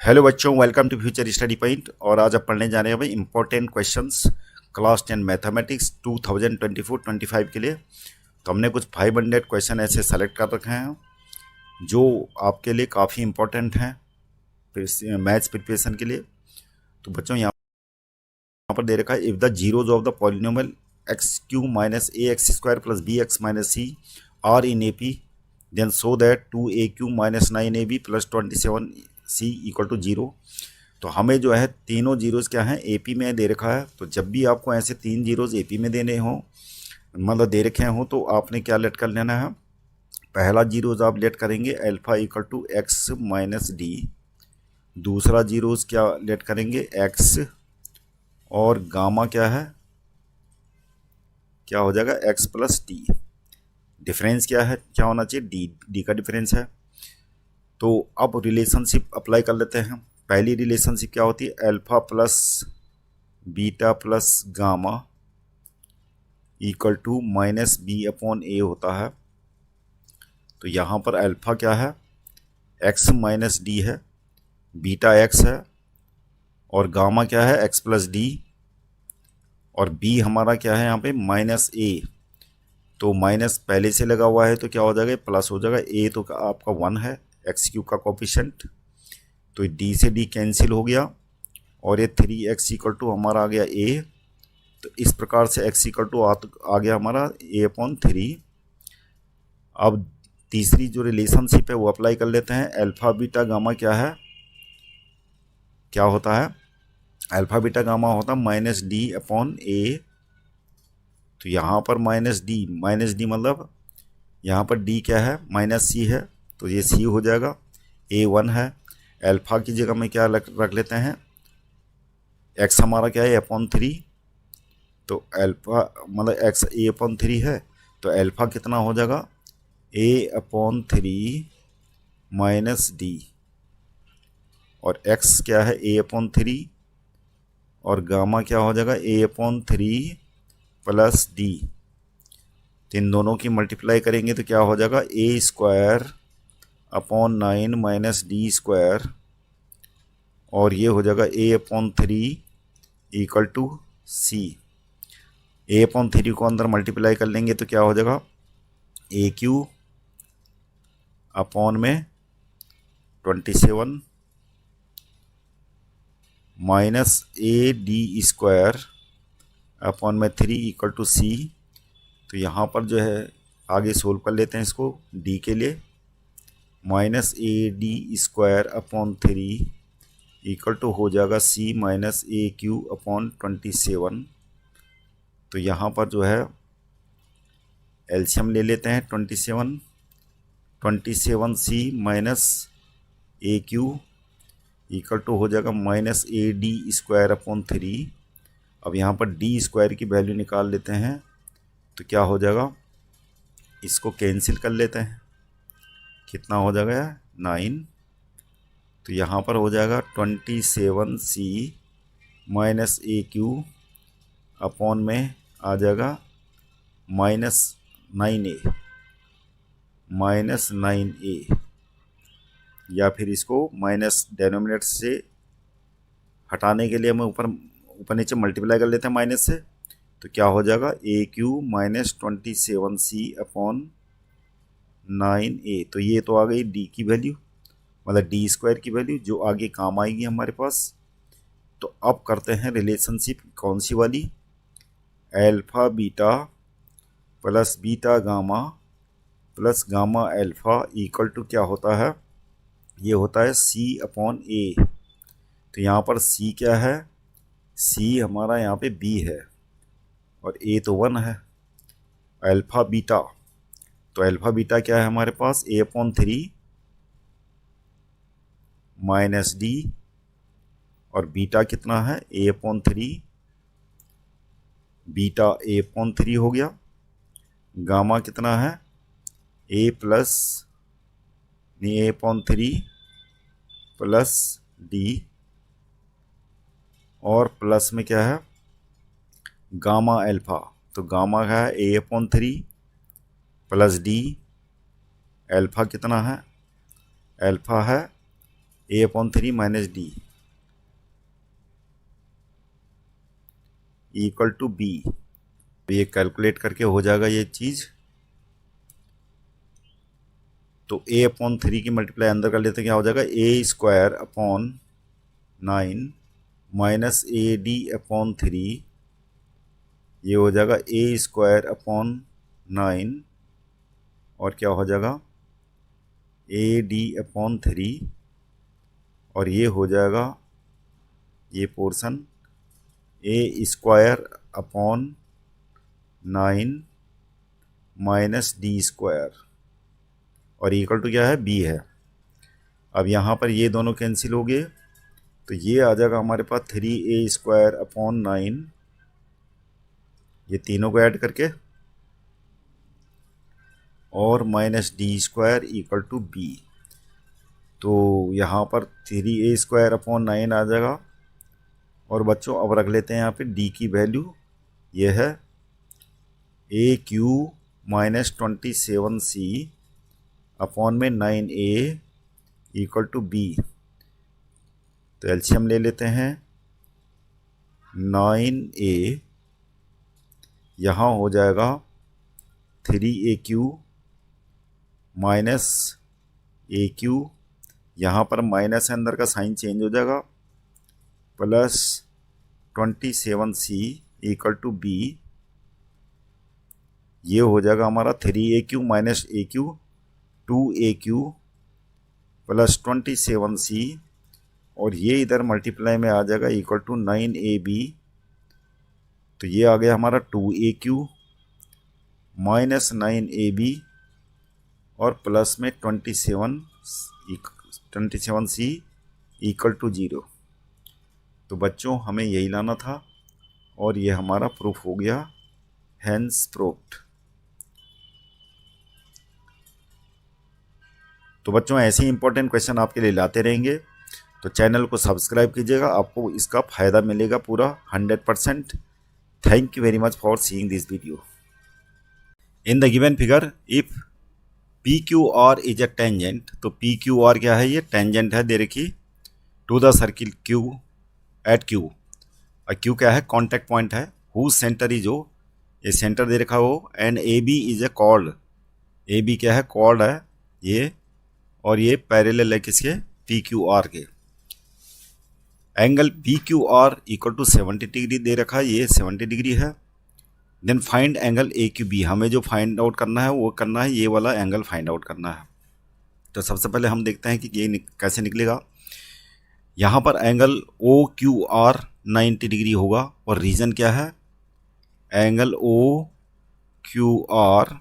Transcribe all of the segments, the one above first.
Hello बच्चों, welcome to future study point. और आज आप पढ़ने जा रहे हैं भाई इंपॉर्टेंट क्वेश्चंस क्लास 10 मैथमेटिक्स 2024-25 के लिए। तो हमने कुछ 500 क्वेश्चन ऐसे सेलेक्ट कर रखे हैं जो आपके लिए काफ़ी इंपॉर्टेंट हैं मैथ्स प्रिपरेशन के लिए। तो बच्चों यहाँ पर दे रखा है, if the zeros of the polynomial x cube minus a x square plus b x minus c are in A P then so that 2 minus 9ab plus 27c equal to 0। तो हमें जो है तीनों जीरोज़ क्या हैं, AP में दे रखा है। तो जब भी आपको ऐसे तीन जीरोज़ एपी में देने हों, मतलब दे रखे हों, तो आपने क्या लेट कर लेना है। पहला जीरोज़ आप लेट करेंगे alpha equal to x minus d. दूसरा जीरोज़ क्या लेट करेंगे, एक्स, और गामा क्या है, क्या हो जाएगा, एक्स प्लस डी। डिफरेंस क्या है, क्या होना चाहिए, डी का डिफरेंस है। तो अब रिलेशनशिप अप्लाई कर लेते हैं। पहली रिलेशनशिप क्या होती है, alpha plus beta plus gamma equal to minus B upon A होता है। तो यहाँ पर अल्फा क्या है, एक्स माइनस डी है, बीटा एक्स है, और गामा क्या है, एक्स प्लस डी, और बी हमारा क्या है यहाँ पे माइनस ए। तो माइनस पहले से लगा हुआ है तो क्या हो जाएगा, प्लस हो जाएगा। ए तो आपका 1 है, एक्स क्यू का कोफिशिएंट, तो डी से डी कैंसिल हो गया, और ये 3x इक्वल टू हमारा आ गया ए। तो इस प्रकार से x इक्वल टू आ गया हमारा a अपॉन 3। अब तीसरी जो रिलेशनशिप है वो अप्लाई कर लेते हैं। अल्फा बीटा गामा क्या है, क्या होता है, अल्फा बीटा गामा होता है माइनस डी अपॉन ए। तो यहाँ पर माइनस डी मतलब यहाँ पर डी क्या है, माइनस सी है, तो ये सी हो जाएगा। ए 1 है, अल्फा की जगह में क्या रख लेते हैं, एक्स हमारा क्या है, अपॉन 3। तो अल्फा मतलब एक्स ए अपॉन 3 है, तो अल्फा कितना हो जाएगा, ए अपॉन 3 माइनस डी, और एक्स क्या है, ए अपॉन 3, और गामा क्या हो जाएगा, ए अपॉन 3 प्लस डी। तो इन दोनों की मल्टीप्लाई करेंगे तो क्या हो जाएगा, A square upon 9 minus D square, और ये हो जाएगा A upon 3 equal to C. A upon 3 को अंदर मल्टीप्लाई कर लेंगे तो क्या हो जाएगा, ए क्यू अपॉन में 27 minus A D square upon में 3 इक्वल टू सी। तो यहाँ पर जो है आगे सोल्व कर लेते हैं इसको डी के लिए। Minus A D square upon 3 equal to हो जाएगा सी माइनस ए क्यू अपॉन 27। तो यहाँ पर जो है एलसीएम ले लेते हैं 27 C minus A cube equal to हो जाएगा minus A D square upon 3। अब यहाँ पर डी स्क्वायर की वैल्यू निकाल लेते हैं तो क्या हो जाएगा, इसको कैंसिल कर लेते हैं, कितना हो जाएगा 9। तो यहाँ पर हो जाएगा 27 सी माइनस ए क्यू अपॉन में आ जाएगा -9a, या फिर इसको माइनस डेनोमिनेटर से हटाने के लिए हमें ऊपर नीचे मल्टीप्लाई कर लेते हैं माइनस से। तो क्या हो जाएगा, ए cube minus 27c upon 9a। तो ये तो आ गई डी की वैल्यू, मतलब डी स्क्वायर की वैल्यू, जो आगे काम आएगी हमारे पास। तो अब करते हैं रिलेशनशिप कौन सी वाली, alpha beta plus beta gamma plus gamma alpha equal to क्या होता है, ये होता है सी अपॉन ए। तो यहाँ पर सी क्या है, सी हमारा यहाँ पे बी है, और ए तो 1 है। अल्फा बीटा, तो अल्फा बीटा क्या है हमारे पास, ए अपॉन 3 माइनस डी, और बीटा कितना है, a upon 3, beta a upon 3 हो गया। गामा कितना है, a plus a upon 3 plus D, और प्लस में क्या है, गामा अल्फा। तो गामा है a upon 3 plus d, alpha कितना है, अल्फा है A/3 minus d equal to b. ये कैलकुलेट करके हो जाएगा ये चीज़। तो A/3 की मल्टीप्लाई अंदर कर लेते हैं, क्या हो जाएगा A² अपॉन 9 माइनस AD/3, ये हो जाएगा A² अपॉन 9 और क्या हो जाएगा AD/3 और ये हो जाएगा ये portion A² upon 9 minus D² और इक्वल टू क्या है B है। अब यहाँ पर ये दोनों कैंसिल हो गए तो ये आ जाएगा हमारे पास 3A² अपॉन 9, ये तीनों को ऐड करके, और minus D² equal to B। तो यहाँ पर 3A² अपॉन 9 आ जाएगा। और बच्चों अब रख लेते हैं यहाँ पे D की वैल्यू, ये है AQ माइनस 27C अपॉन में 9A इक्वल टू B। तो एलसीएम ले लेते हैं, 9A यहाँ हो जाएगा 3AQ माइनस AQ, यहाँ पर माइनस है, अंदर का साइन चेंज हो जाएगा, plus 27C equal to B। ये हो जाएगा हमारा 3AQ minus AQ 2AQ plus 27C और ये इधर मल्टीप्लाई में आ जाएगा इक्वल टू 9AB। तो ये आ गया हमारा 2AQ माइनस 9AB और प्लस में 27C इक्वल टू 0। तो बच्चों हमें यही लाना था और ये हमारा प्रूफ हो गया, हेंस प्रूव्ड। तो बच्चों ऐसे ही इंपॉर्टेंट क्वेश्चन आपके लिए लाते रहेंगे, तो चैनल को सब्सक्राइब कीजिएगा, आपको इसका फ़ायदा मिलेगा पूरा 100%। Thank you very much for seeing this video. In the given figure if PQR is a tangent, तो PQR क्या है, ये टेंजेंट है दे रखी to the circle Q at Q। Q क्या है, कॉन्टैक्ट पॉइंट है, हु सेंटर इज ओ, ये सेंटर दे रखा हो, and AB is a chord, AB क्या है, कॉर्ड है ये, और ये पैरेलल है किसके, PQR के। Angle PQR equal to 70 degree दे रखा है, ये 70 डिग्री है। देन फाइंड एंगल AQB, हमें जो फाइंड आउट करना है वो करना है, ये वाला एंगल फाइंड आउट करना है। तो सबसे पहले हम देखते हैं कि ये कैसे निकलेगा। यहाँ पर एंगल OQR 90 डिग्री होगा और रीजन क्या है, एंगल OQR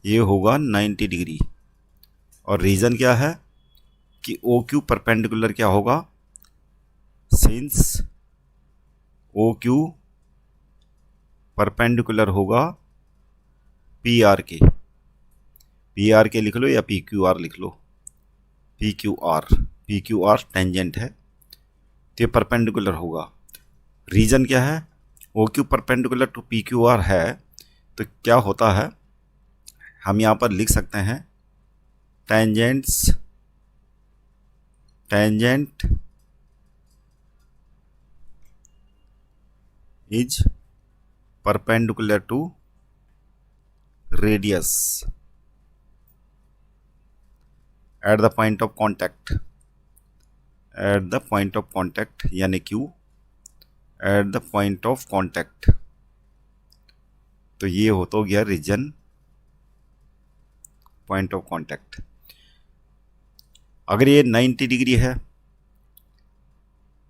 ये होगा 90 डिग्री और रीजन क्या है कि OQ परपेंडिकुलर क्या होगा, सिंस OQ परपेंडिकुलर होगा PR के, PR के लिख लो या PQR लिख लो, PQR टेंजेंट है तो ये परपेंडिकुलर होगा। रीजन क्या है, OQ परपेंडिकुलर टू PQR है, तो क्या होता है, हम यहाँ पर लिख सकते हैं tangent is perpendicular to radius at the point of contact, यानी Q at the point of contact. तो ये हो तो गया रीजन, पॉइंट ऑफ कॉन्टैक्ट। अगर ये 90 डिग्री है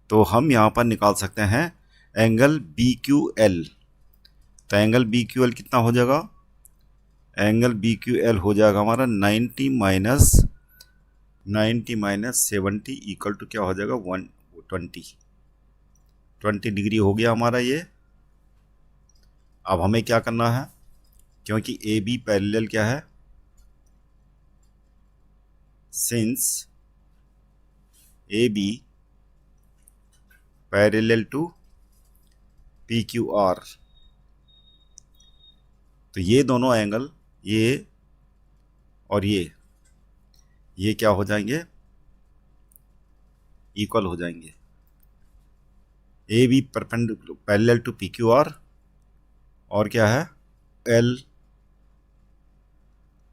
तो हम यहाँ पर निकाल सकते हैं एंगल BQL। तो एंगल BQL कितना हो जाएगा, एंगल BQL हो जाएगा हमारा 90 माइनस 70 इक्वल टू क्या हो जाएगा 20 डिग्री हो गया हमारा ये। अब हमें क्या करना है, क्योंकि AB पैरेलल क्या है, since AB parallel to PQR, तो ये दोनों एंगल ये और ये क्या हो जाएंगे, इक्वल हो जाएंगे। A B perpendicular parallel to P Q R, और क्या है, एल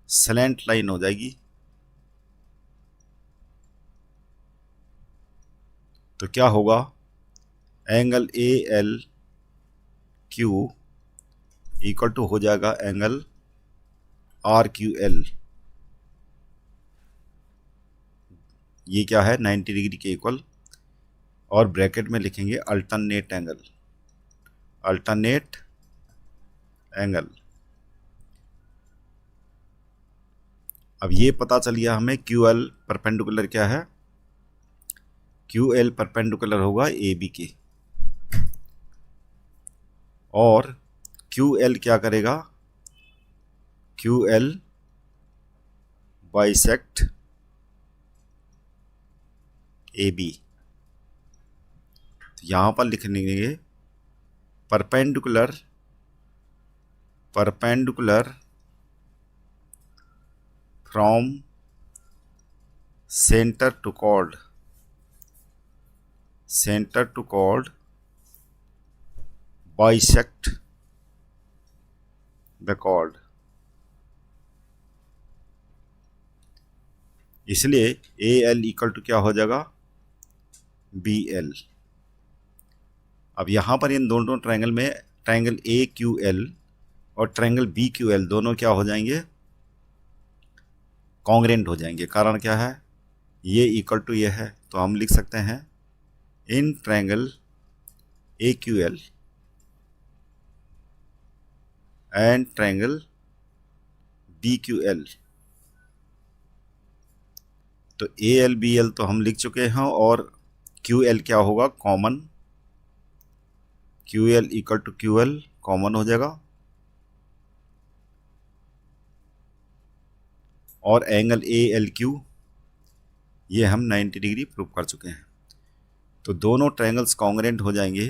स्लैंट लाइन हो जाएगी। तो क्या होगा, angle A L Q equal to हो जाएगा एंगल आर क्यू एल। ये क्या है, 90 डिग्री के इक्वल, और ब्रैकेट में लिखेंगे अल्टरनेट एंगल, अल्टरनेट एंगल। अब ये पता चल गया हमें क्यू एल परपेंडिकुलर क्या है, क्यू एल परपेंडिकुलर होगा ए बी के, और क्यू एल क्या करेगा, Q L bisect A B. तो यहां पर लिख लेंगे perpendicular, perpendicular from centre to chord, centre to chord bisect the chord. इसलिए ए एल इक्वल टू क्या हो जाएगा, बी एल। अब यहां पर इन दोनों ट्रायंगल में ट्रायंगल ए क्यू एल और ट्रायंगल बी क्यू एल दोनों क्या हो जाएंगे, कॉन्ग्रेंट हो जाएंगे। कारण क्या है, ये इक्वल टू ये है, तो हम लिख सकते हैं in triangle A Q L and triangle B Q L. तो ए एल बी एल तो हम लिख चुके हैं, और क्यू एल क्या होगा, common, Q L equal to Q L common हो जाएगा, और एंगल ए एल क्यू ये हम 90 डिग्री प्रूव कर चुके हैं। तो दोनों ट्रायंगल्स कॉन्ग्रेंट हो जाएंगे,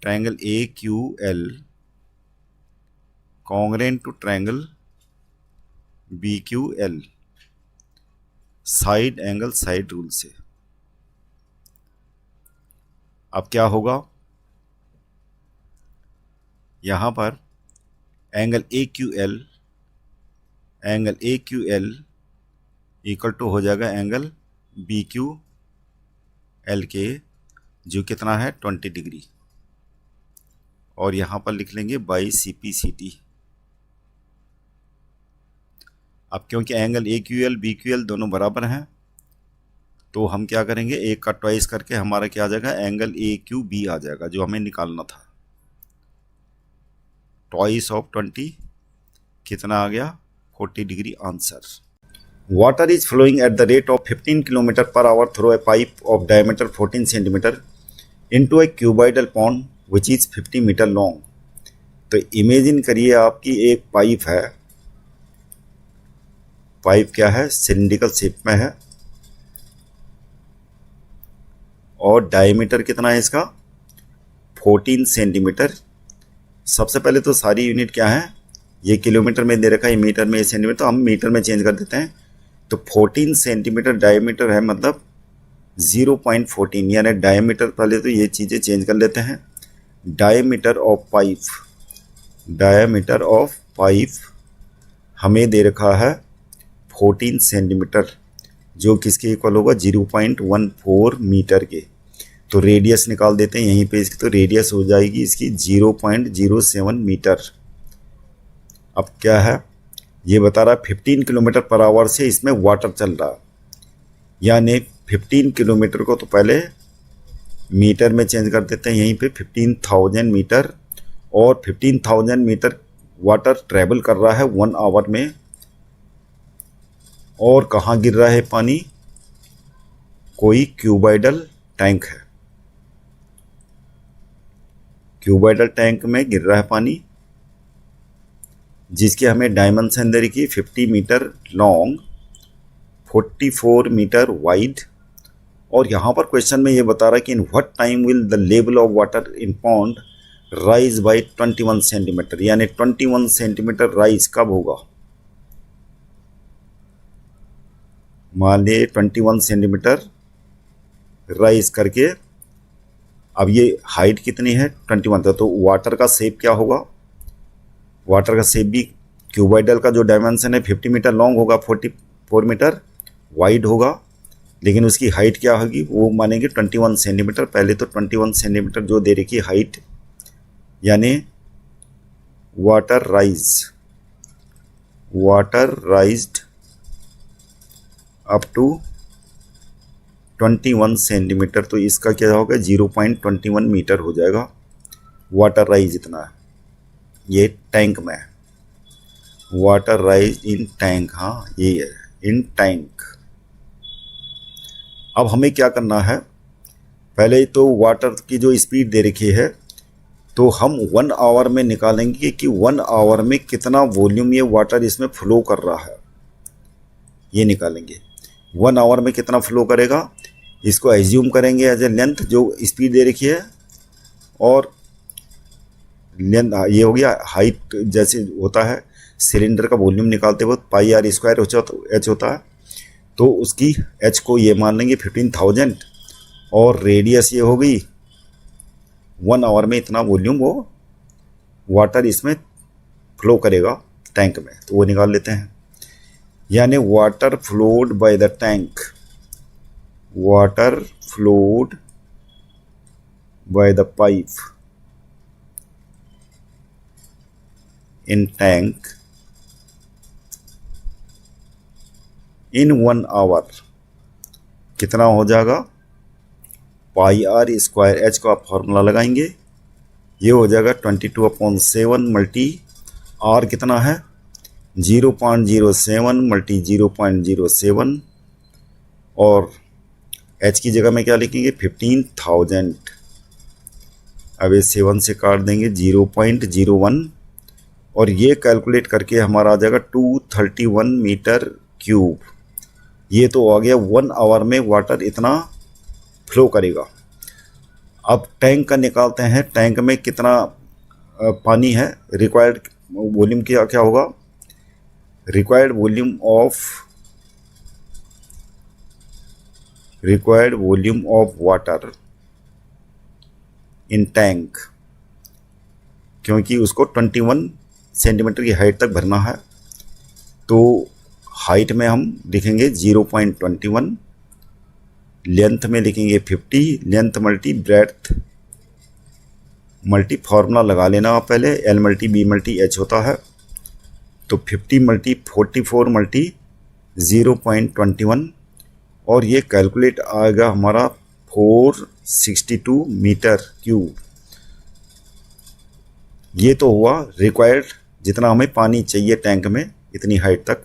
triangle A Q L congruent to triangle B Q L, side angle side rule से। अब क्या होगा, यहां पर angle A Q L, angle A Q L equal to हो जाएगा एंगल बी क्यू एल के, जो कितना है 20 डिग्री, और यहां पर लिख लेंगे by C P C T. अब क्योंकि angle A Q L B Q L दोनों बराबर हैं, तो हम क्या करेंगे, एक का ट्वाइस करके हमारा क्या आ जाएगा, एंगल ए क्यू बी आ जाएगा, जो हमें निकालना था। ट्वाइस ऑफ 20 कितना आ गया, 40 degree answer. Water is flowing at the rate of 15 kilometre per hour through a pipe of diameter 14 centimetre into a cuboidal pond which is 50 metre long. तो imagine करिए आपकी एक पाइप है, पाइप क्या है, सिलिंड्रिकल शेप में है, और डायमीटर कितना है इसका, 14 सेंटीमीटर। सबसे पहले तो सारी यूनिट क्या है, ये किलोमीटर में दे रखा है, मीटर में, सेंटीमीटर, तो हम मीटर में चेंज कर देते हैं। तो 14 सेंटीमीटर डायमीटर है, मतलब 0.14, यानी डायमीटर, पहले तो ये चीज़ें चेंज कर लेते हैं। Diameter of pipe, diameter of pipe हमें दे रखा है 14 सेंटीमीटर, जो किसके इक्वल होगा, 0.14 मीटर के। तो रेडियस निकाल देते हैं यहीं पे इसकी, तो रेडियस हो जाएगी इसकी 0.07 मीटर। अब क्या है, ये बता रहा है 15 किलोमीटर पर आवर से इसमें वाटर चल रहा, यानी 15 किलोमीटर को तो पहले मीटर में चेंज कर देते हैं यहीं पे, 15,000 मीटर, और 15,000 मीटर वाटर ट्रेवल कर रहा है 1 आवर में। और कहाँ गिर रहा है पानी, कोई क्यूबॉइडल टैंक है, क्यूबॉइडल टैंक में गिर रहा है पानी, जिसके हमें डायमेंशन दे रखी 50 मीटर लॉन्ग, 44 मीटर वाइड। और यहाँ पर क्वेश्चन में ये बता रहा है कि in what time will the level of water in pond rise by 21 centimetre, यानी 21 सेंटीमीटर राइज कब होगा। मान लीजिए 21 सेंटीमीटर राइज करके, अब ये हाइट कितनी है 21 था, तो वाटर का शेप क्या होगा, वाटर का शेप भी क्यूबॉइडल का जो डायमेंशन है 50 मीटर लॉन्ग होगा, 44 मीटर वाइड होगा, लेकिन उसकी हाइट क्या होगी वो मानेंगे 21 सेंटीमीटर। पहले तो 21 सेंटीमीटर जो दे रखी हाइट, यानी water raised up to 21 centimetre, तो इसका क्या होगा 0.21 मीटर हो जाएगा। वाटर राइज इतना है, ये टैंक में है, वाटर राइज इन टैंक, हाँ ये है इन टैंक। अब हमें क्या करना है, पहले तो वाटर की जो स्पीड दे रखी है तो हम 1 आवर में निकालेंगे कि 1 आवर में कितना वॉल्यूम ये वाटर इसमें फ्लो कर रहा है, ये निकालेंगे। 1 आवर में कितना फ्लो करेगा इसको एज्यूम करेंगे एज ए लेंथ जो स्पीड दे रखी है, और लेंथ ये हो गया। हाइट जैसे होता है सिलेंडर का वॉल्यूम निकालते वक्त पाई आर स्क्वायर एच होता है, तो उसकी एच को ये मान लेंगे 15,000, और रेडियस ये हो गई 1 आवर में इतना वॉल्यूम वो वाटर इसमें फ्लो करेगा टैंक में, तो वो निकाल लेते हैं। यानी water flowed by the tank, water flowed by the pipe in tank in 1 hour कितना हो जाएगा, पाई आर स्क्वायर एच को आप फॉर्मूला लगाएंगे, ये हो जाएगा 22/7 मल्टी आर कितना है 0.07 मल्टी 0.07, और एच की जगह में क्या लिखेंगे 15,000। अब ये 7 से काट देंगे 0.01, और ये कैलकुलेट करके हमारा आ जाएगा 231 मीटर क्यूब। ये तो आ गया 1 आवर में वाटर इतना फ्लो करेगा। अब टैंक का निकालते हैं, टैंक में कितना पानी है, रिक्वायर्ड वॉल्यूम क्या क्या होगा, required volume of water in tank, क्योंकि उसको 21 सेंटीमीटर की हाइट तक भरना है, तो हाइट में हम लिखेंगे 0.21, लेंथ में लिखेंगे 50, length multi breadth multi formula लगा लेना आप पहले, L multi B multi H होता है, तो 50 मल्टी 44 मल्टी 0.21, और ये कैलकुलेट आएगा हमारा 462 मीटर क्यूब। ये तो हुआ रिक्वायर्ड जितना हमें पानी चाहिए टैंक में इतनी हाइट तक।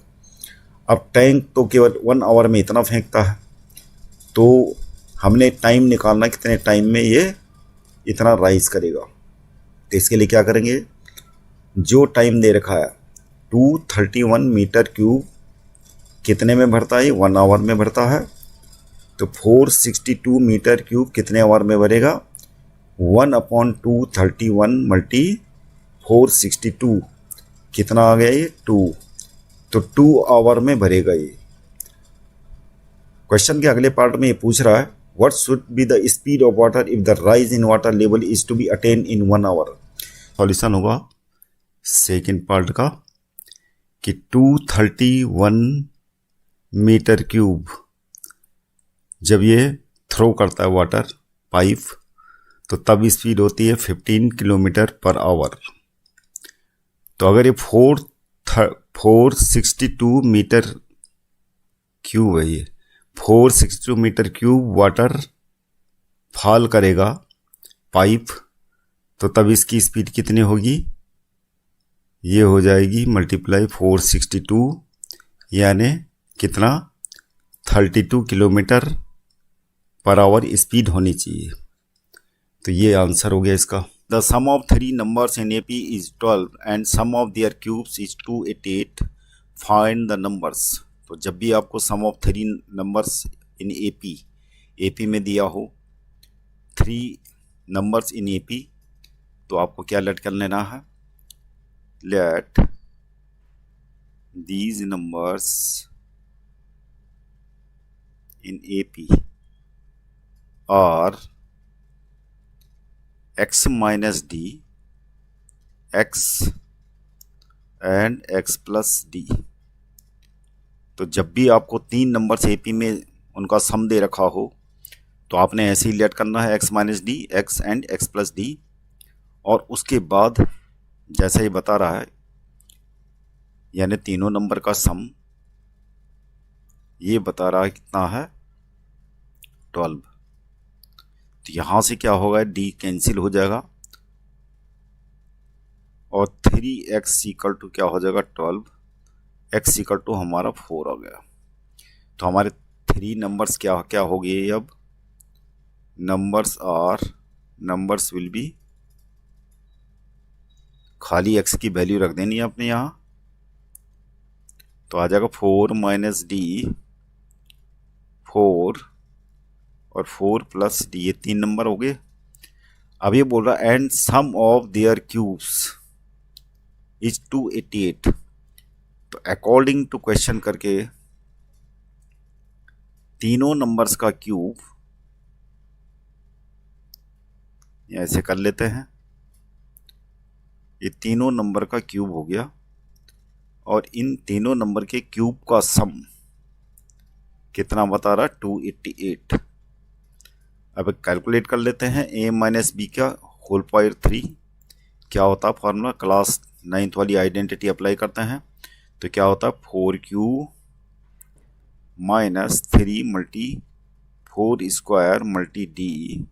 अब टैंक तो केवल 1 आवर में इतना फेंकता है, तो हमने टाइम निकालना कितने टाइम में ये इतना राइज करेगा। तो इसके लिए क्या करेंगे, जो टाइम दे रखा है 231 मीटर क्यूब कितने में भरता है, 1 आवर में भरता है, तो 462 मीटर क्यूब कितने आवर में भरेगा, 1/231 मल्टी 462 कितना आ गया ये 2, तो 2 आवर में भरेगा ये। क्वेश्चन के अगले पार्ट में ये पूछ रहा है what should be the speed of water if the rise in water level is to be attain in 1 hour. Solution होगा सेकेंड पार्ट का कि 231 मीटर क्यूब जब ये थ्रो करता है वाटर पाइप, तो तब स्पीड होती है 15 किलोमीटर पर आवर। तो अगर ये 462 मीटर क्यूब है, ये 462 मीटर क्यूब वाटर फॉल करेगा पाइप, तो तब इसकी स्पीड कितनी होगी, ये हो जाएगी मल्टीप्लाई 462, यानी कितना 32 किलोमीटर पर आवर स्पीड होनी चाहिए। तो ये आंसर हो गया इसका। The sum of 3 numbers in AP is 12 and sum of their cubes is 288, find the numbers. तो जब भी आपको sum of 3 numbers in AP में दिया हो 3 नंबर्स इन AP, तो आपको क्या लेट कर लेना है, let these numbers in AP are x minus d x and x plus d. तो जब भी आपको 3 नंबर्स एपी में उनका सम दे रखा हो तो आपने ऐसे ही लेट करना है X minus d x and x plus D, और उसके बाद जैसा ही बता रहा है यानी तीनों नंबर का सम ये बता रहा है कितना है 12। तो यहां से क्या होगा, डी कैंसिल हो जाएगा और 3x इक्वल टू क्या हो जाएगा 12, x इक्वल टू हमारा 4 आ गया। तो हमारे 3 नंबर्स क्या क्या हो गए अब, नंबर्स विल बी, खाली x की वैल्यू रख देनी है अपने यहाँ, तो आ जाएगा 4 माइनस डी 4 और 4 प्लस डी, ये 3 नंबर हो गए। अब ये बोल रहा है and sum of their cubes is 288। तो अकॉर्डिंग टू क्वेश्चन करके तीनों नंबर्स का क्यूब ऐसे कर लेते हैं, ये तीनों नंबर का क्यूब हो गया और इन तीनों नंबर के क्यूब का सम कितना बता रहा 288। अब कैलकुलेट कर लेते हैं a माइनस बी का होल पावर 3 क्या होता है फॉर्मूला, क्लास 9th वाली आइडेंटिटी अप्लाई करते हैं तो क्या होता है 4q minus 3 multi 4 square multi D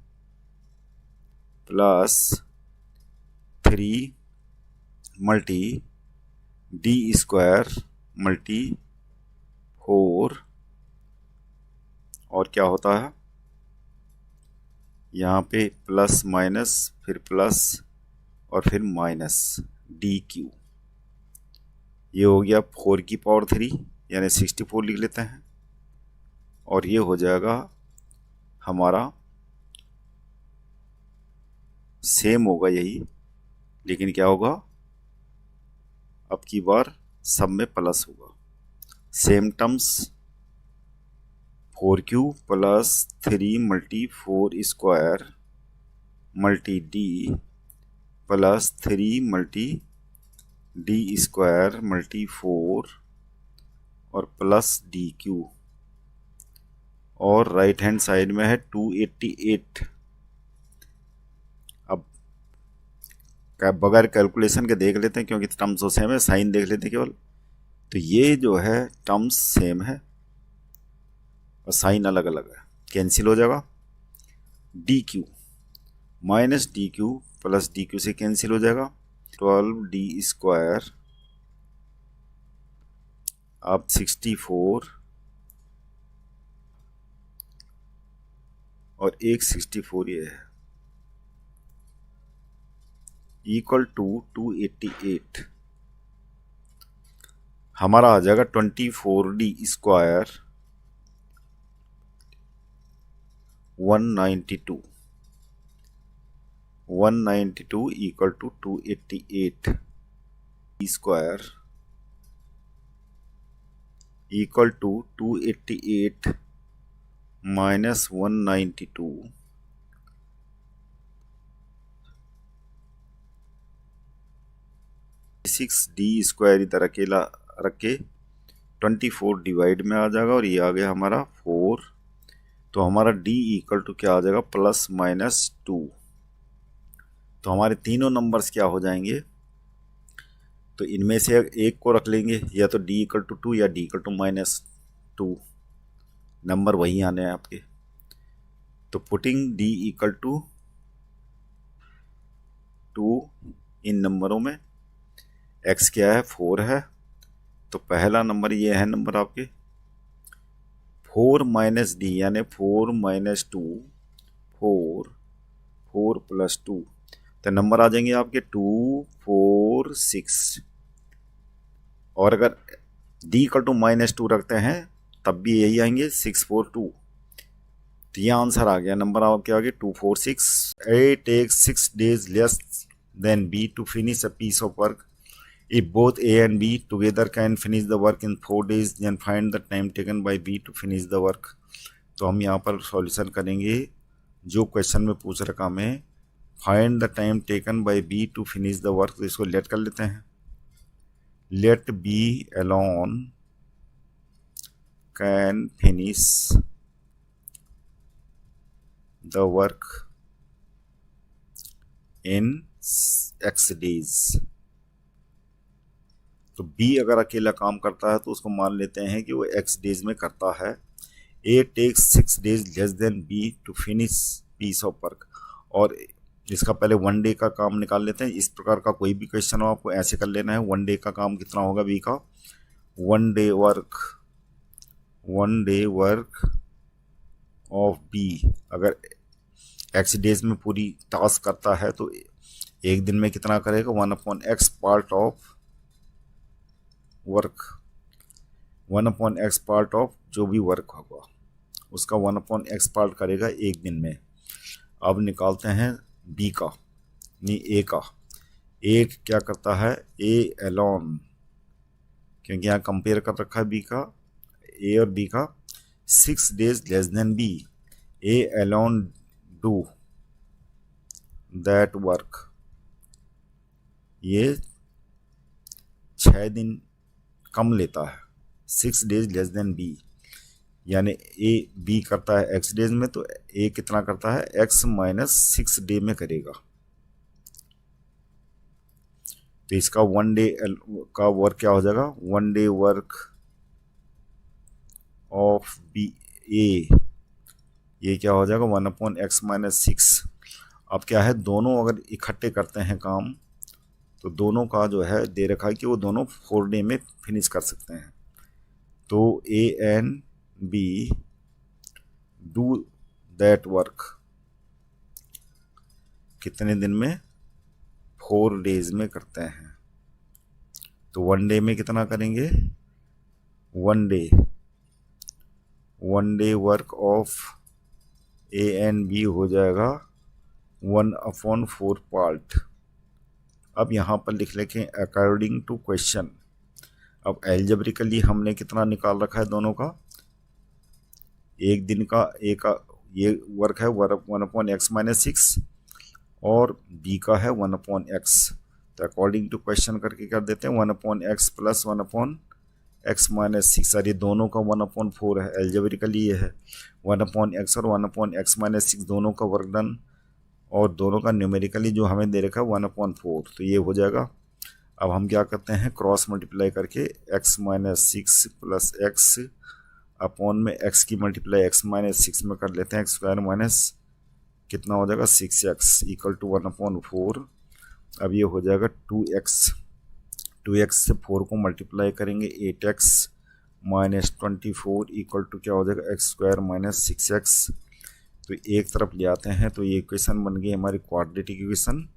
plus 3 multi D square multi 4, और क्या होता है यहाँ पे प्लस माइनस फिर प्लस और फिर माइनस डी क्यू, ये हो गया 4 की पावर 3 यानी 64 लिख लेते हैं, और ये हो जाएगा हमारा सेम होगा यही, लेकिन क्या होगा अब की बार सब में प्लस होगा, same terms 4q plus 3 multi 4 square multi D plus 3 multi D square multi 4 और प्लस डी क्यू, और राइट हैंड साइड में है 288। अब बगैर कैलकुलेशन के देख लेते हैं क्योंकि टर्म्स तो सेम है, साइन देख लेते हैं केवल। तो ये जो है टर्म्स सेम है और साइन अलग अलग है, कैंसिल हो जाएगा, D Q minus D Q plus D Q से कैंसिल हो जाएगा, 12 डी स्क्वायर अब 64 और एक 64 ये है इक्वल टू 288। हमारा आ जाएगा 24d square 192 equal to 288 square equal to 288 minus 192 6d square इधर अकेला रख के 24 डिवाइड में आ जाएगा और ये आ गया हमारा 4। तो हमारा d इक्वल टू क्या आ जाएगा प्लस माइनस 2। तो हमारे तीनों नंबर्स क्या हो जाएंगे, तो इनमें से एक को रख लेंगे, या तो d इक्वल टू 2 या d equal to minus 2, number वही आने हैं आपके। तो पुटिंग d इक्वल टू 2 इन नंबरों में, x क्या है 4 है, तो पहला नंबर ये है नंबर आपके 4 माइनस डी यानी 4 माइनस 2 4 प्लस 2, तो नंबर आ जाएंगे आपके 2 4 6। और अगर d इक्वल टू माइनस 2 रखते हैं तब भी यही आएंगे 6 4 2। तो ये आंसर आ गया, नंबर आपके आगे 2 4 6। A takes 6 days less than B to finish a piece of work. If both A and B together can finish the work in 4 days, then find the time taken by B to finish the work. तो हम यहाँ पर solution करेंगे जो question में पूछ रखा मैं, find the time taken by B to finish the work, तो इसको लेट कर लेते हैं। Let B alone can finish the work in x days. तो बी अगर अकेला काम करता है तो उसको मान लेते हैं कि वो एक्स डेज में करता है। A takes 6 days less than B to finish piece of work, और इसका पहले 1 day का काम निकाल लेते हैं। इस प्रकार का कोई भी क्वेश्चन हो आपको ऐसे कर लेना है। 1 day का काम कितना होगा बी का, 1 day वर्क ऑफ बी, अगर एक्स डेज में पूरी टास्क करता है तो एक दिन में कितना करेगा, 1/x part of work, 1/x part of जो भी वर्क होगा उसका 1/x पार्ट करेगा एक दिन में। अब निकालते हैं बी का, नहीं ए का। ए क्या करता है, ए अलोन, क्योंकि यहाँ कंपेयर कर रखा है बी का, ए और बी का, 6 days less than B, A alone do that work, ये 6 दिन कम लेता है, 6 days लेस देन बी, यानी ए बी करता है एक्स डेज में तो ए कितना करता है, एक्स माइनस 6 डे में करेगा। तो इसका 1 day का वर्क क्या हो जाएगा, 1 day वर्क ऑफ बी ए, ये क्या हो जाएगा 1/x माइनस 6। अब क्या है, दोनों अगर इकट्ठे करते हैं काम तो दोनों का जो है दे रखा है कि वो दोनों 4 day में फिनिश कर सकते हैं। तो A and B do that work कितने दिन में, 4 days में करते हैं। तो 1 day में कितना करेंगे, 1 day work of A and B हो जाएगा 1/4 पार्ट। अब यहाँ पर लिख लेंगे अकॉर्डिंग टू क्वेश्चन। अब एल्जेब्रिकली हमने कितना निकाल रखा है दोनों का, एक दिन का ए का ये वर्क है 1/x माइनस 6 और बी का है 1/x। तो अकॉर्डिंग टू क्वेश्चन करके कर देते हैं 1/x प्लस 1/x माइनस 6, और ये दोनों का 1/4 है। एल्जेब्रिकली ये है 1/x और 1/x माइनस 6 दोनों का वर्क डन, और दोनों का न्यूमेरिकली जो हमें दे रखा है 1/4, तो ये हो जाएगा। अब हम क्या करते हैं, क्रॉस मल्टीप्लाई करके x minus 6 plus x upon में x की मल्टीप्लाई x माइनस 6 में कर लेते हैं, एक्स स्क्वायर माइनस कितना हो जाएगा 6x इक्वल टू 1/4। अब ये हो जाएगा 2x से 4 को मल्टीप्लाई करेंगे 8x माइनस 24 इक्वल टू क्या हो जाएगा एक्स स्क्वायर माइनस 6x। तो एक तरफ ले आते हैं तो ये इक्वेशन बन गई हमारी quadratic equation,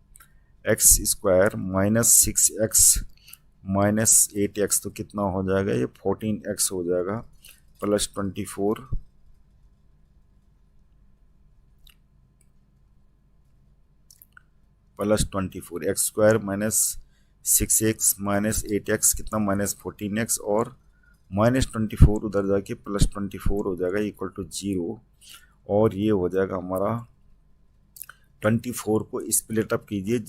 x square minus 6x minus 8x, तो कितना हो जाएगा ये 14x हो जाएगा plus 24 plus 24, x square minus 6x minus 8x कितना माइनस 14x, और माइनस 24 उधर जाके प्लस 24 हो जाएगा इक्वल टू 0। और ये हो जाएगा हमारा 24 को स्प्लिट अप कीजिए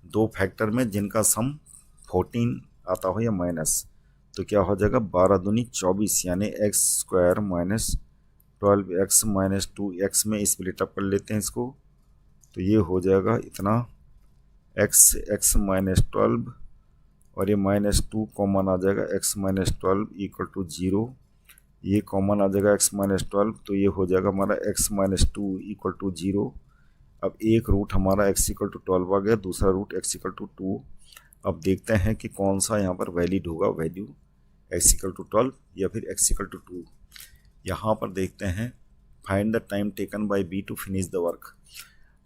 दो फैक्टर में जिनका सम 14 आता हो या माइनस, तो क्या हो जाएगा 12 दूनी 24, यानी x square minus 12x minus 2x में स्प्लिट अप कर लेते हैं इसको। तो ये हो जाएगा इतना x माइनस 12 और ये माइनस 2 कॉमन आ जाएगा x माइनस 12 इक्वल टू 0, ये कॉमन आ जाएगा x माइनस 12, तो ये हो जाएगा हमारा x माइनस 2 इक्वल टू 0। अब एक रूट हमारा x इक्वल टू 12 आ गया, दूसरा रूट x इक्वल टू 2। अब देखते हैं कि कौन सा यहाँ पर वैलिड होगा, वैल्यू x इक्वल टू 12 या फिर x इक्वल टू 2। यहाँ पर देखते हैं find the time taken by b to finish the work.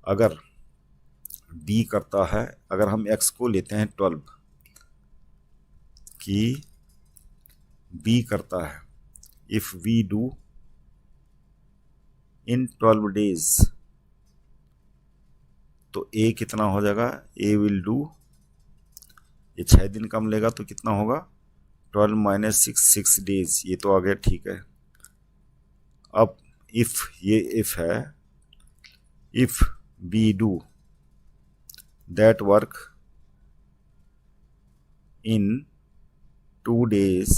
अगर b करता है, अगर हम x को लेते हैं 12 कि b करता है, if we do in 12 days, तो a कितना हो जाएगा, a विल डू, ये 6 दिन कम लेगा तो कितना होगा 12 माइनस 6 days, ये तो आ गया ठीक है। अब इफ, ये इफ है, if we do that work in 2 days,